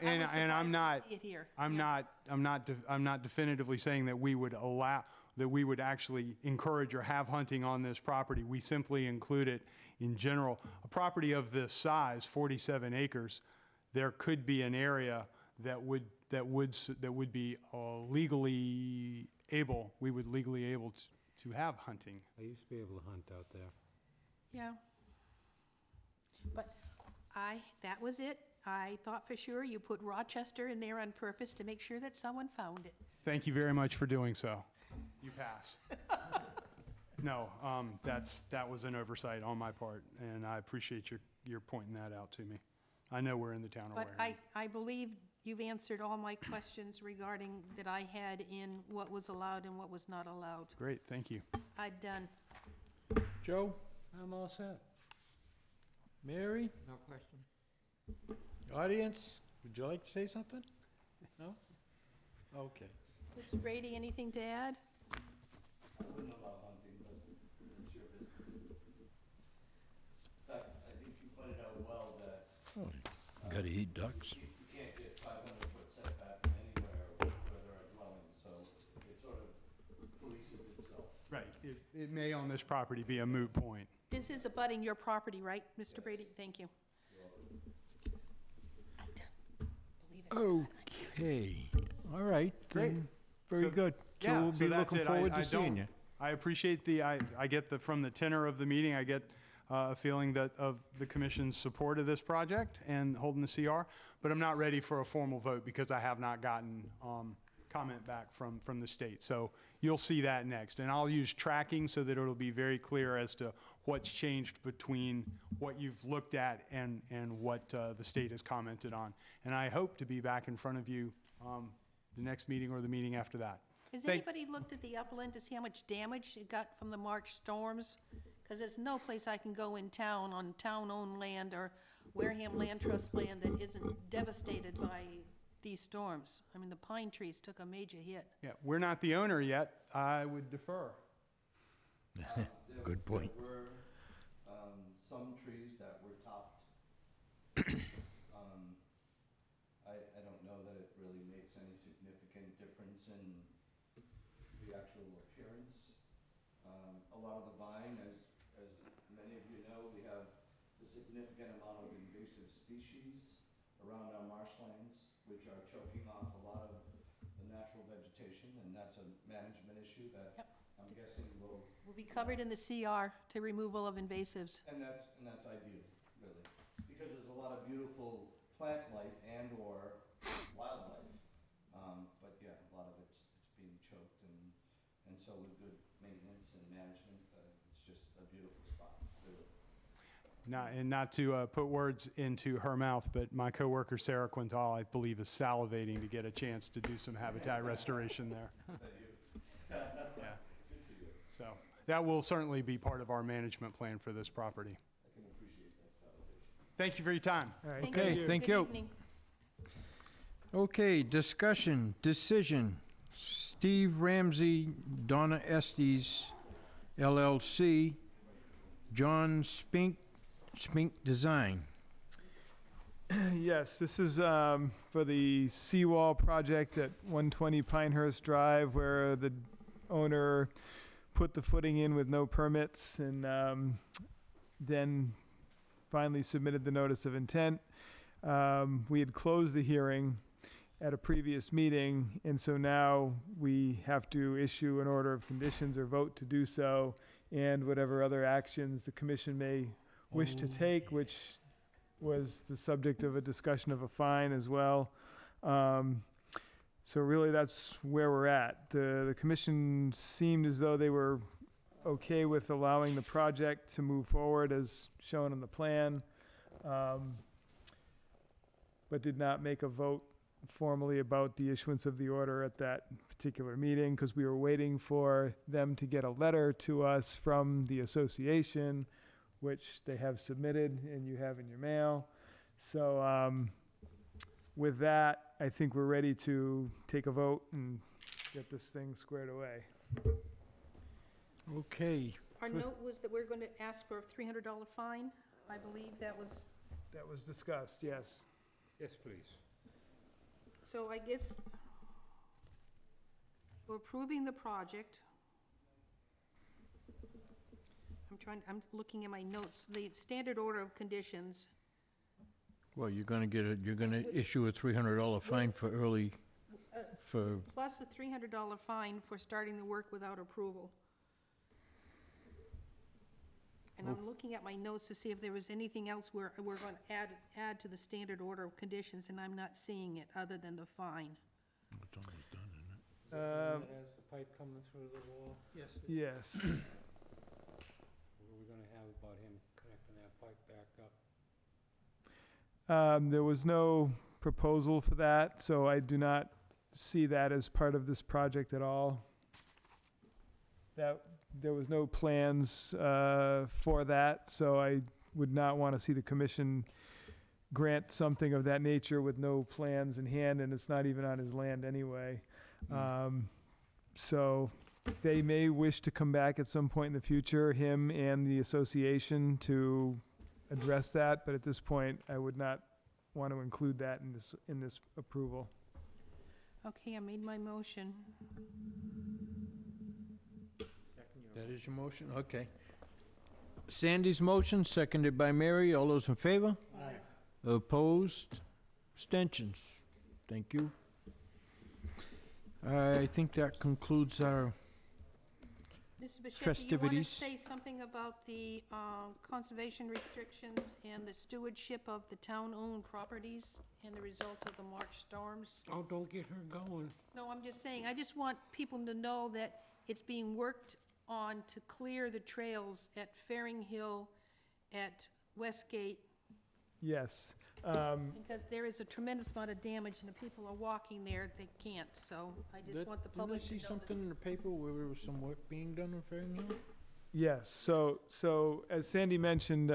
I'm not definitively saying that we would actually encourage or have hunting on this property. We simply include it in general. A property of this size, 47 acres, there could be an area that would be legally able to have hunting. I used to be able to hunt out there. Yeah. But that was it. I thought for sure you put Rochester in there on purpose to make sure that someone found it. Thank you very much for doing so. You pass. No, that was an oversight on my part, and I appreciate your pointing that out to me. I know we're in the town of Wareham. But I believe you've answered all my questions regarding that I had in what was allowed and what was not allowed. Great, thank you. I'm done. Joe? I'm all set. Mary? No question. Audience, would you like to say something? No? Okay. Mr. Brady, anything to add? I wouldn't allow hunting, but it's your business. In fact, I think you pointed out well that. Gotta eat ducks. You can't get 500-foot setback from anywhere where there are dwellings, so it sort of polices itself. Right, it may on this property be a moot point. This is abutting your property, right, Mr. Brady? Thank you. Okay. All right. Great. then. Very good. So Yeah, we'll so be that's looking it. forward I to seeing you. I appreciate I get from the tenor of the meeting, I get a feeling of the commission's support of this project and holding the CR, but I'm not ready for a formal vote because I have not gotten comment back from the state. So you'll see that next. And I'll use tracking so that it'll be very clear as to what's changed between what you've looked at and what the state has commented on. And I hope to be back in front of you the next meeting or the meeting after that. Has anybody looked at the upland to see how much damage it got from the March storms? Because there's no place I can go in town on town-owned land or Wareham Land Trust land that isn't devastated by these storms. I mean, the pine trees took a major hit. Yeah, we're not the owner yet. I would defer. Good point. There were some trees that were topped. I don't know that it really makes any significant difference in the actual appearance. A lot of the vine, as many of you know, we have a significant amount of invasive species around our marshlands, which are choking off a lot of the natural vegetation, and that's a management issue that I'm guessing will. Will be covered in the CR to removal of invasives. And that's ideal, really, because there's a lot of beautiful plant life and or wildlife. But yeah, a lot of it's being choked, and so with good maintenance and management, it's just a beautiful spot, really. Not to put words into her mouth, but my coworker Sarah Quintal, I believe, is salivating to get a chance to do some habitat restoration there. Yeah. So that will certainly be part of our management plan for this property. I can appreciate that salivation. Thank you for your time. All right, Okay, thank Good you. evening. Okay, discussion, decision. Steve Ramsey, Donna Estes, LLC, John Spink Design. Yes, this is for the seawall project at 120 Pinehurst Drive, where the owner put the footing in with no permits and then finally submitted the notice of intent. We had closed the hearing at a previous meeting, and so now we have to issue an order of conditions or vote to do so, and whatever other actions the commission may wish to take, which was the subject of a discussion of a fine as well. So really, that's where we're at. The commission seemed as though they were okay with allowing the project to move forward as shown on the plan, but did not make a vote formally about the issuance of the order at that particular meeting, because we were waiting for them to get a letter to us from the association, which they have submitted and you have in your mail. So with that, I think we're ready to take a vote and get this thing squared away. Okay. Our note was that we're going to ask for a $300 fine. I believe that was, discussed, yes. Yes, please. so I guess we're approving the project. I'm looking at my notes. The standard order of conditions, Well, you're gonna issue a $300 fine for early, for, plus a $300 fine for starting the work without approval. And I'm looking at my notes to see if there was anything else we're going to add to the standard order of conditions, and I'm not seeing it other than the fine. it's almost done, isn't it? That has the pipe coming through the wall? Yes. Yes. What are we gonna have about him connecting that pipe back up? There was no proposal for that, so I do not see that as part of this project at all. There was no plans for that, so I would not want to see the commission grant something of that nature with no plans in hand, and it's not even on his land anyway. So they may wish to come back at some point in the future, him and the association, to address that, but at this point, I would not want to include that in this approval. Okay, I made my motion. That is your motion? Okay. Sandy's motion, seconded by Mary. All those in favor? Aye. Opposed? Abstentions? Thank you. I think that concludes our Mr. Bichetti, you want to festivities. say something about the conservation restrictions and the stewardship of the town-owned properties and the result of the March storms? Oh, don't get her going. No, I'm just saying, I just want people to know that it's being worked on to clear the trails at Faring Hill, at Westgate, Yes. because there is a tremendous amount of damage, and if people are walking there, they can't, so I just want the public to know Didn't I see something in the paper where there was some work being done on Faring Hill? Yes, so as Sandy mentioned,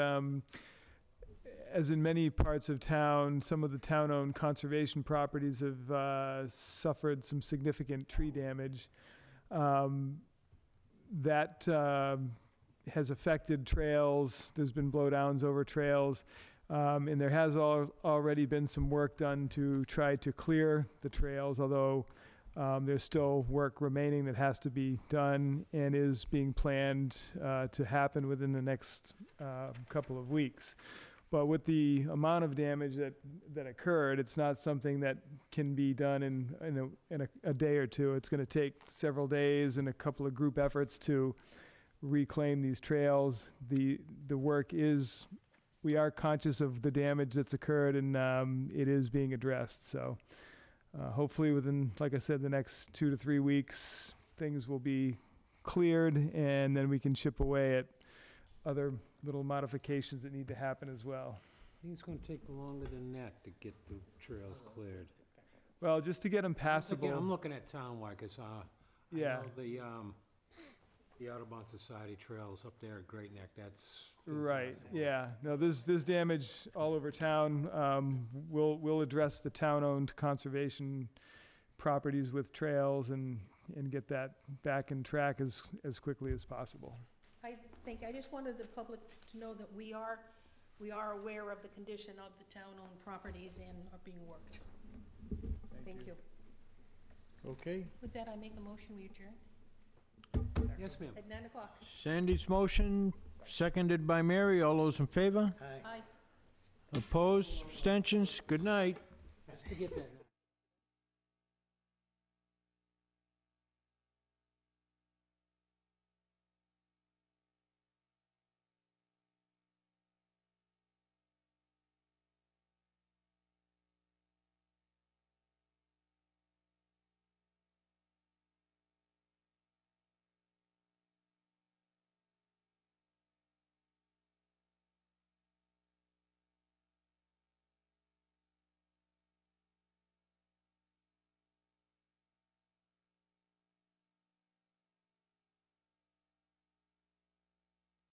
as in many parts of town, some of the town-owned conservation properties have suffered some significant tree damage. That has affected trails. There's been blowdowns over trails. And there has already been some work done to try to clear the trails, although there's still work remaining that has to be done and is being planned to happen within the next couple of weeks. But with the amount of damage that occurred, it's not something that can be done in a day or two. It's going to take several days and a couple of group efforts to reclaim these trails. The work is, we are conscious of the damage that's occurred, and it is being addressed. So hopefully within, like I said, the next 2 to 3 weeks, things will be cleared, and then we can chip away at other little modifications that need to happen as well. I think it's gonna take longer than that to get the trails cleared. Well, just to get them passable. I'm looking at townwide, 'cause, Yeah. I know the Audubon Society trails up there at Great Neck, that's Right, yeah. No, there's damage all over town. We'll address the town-owned conservation properties with trails and get that back in track as quickly as possible. I just wanted the public to know that we are aware of the condition of the town-owned properties and are being worked. Thank you. Okay. With that, I make a motion, we adjourn Yes, ma'am. at 9 o'clock. Sandy's motion, seconded by Mary. All those in favor? Aye. Opposed? Abstentions? Good night. Just to get that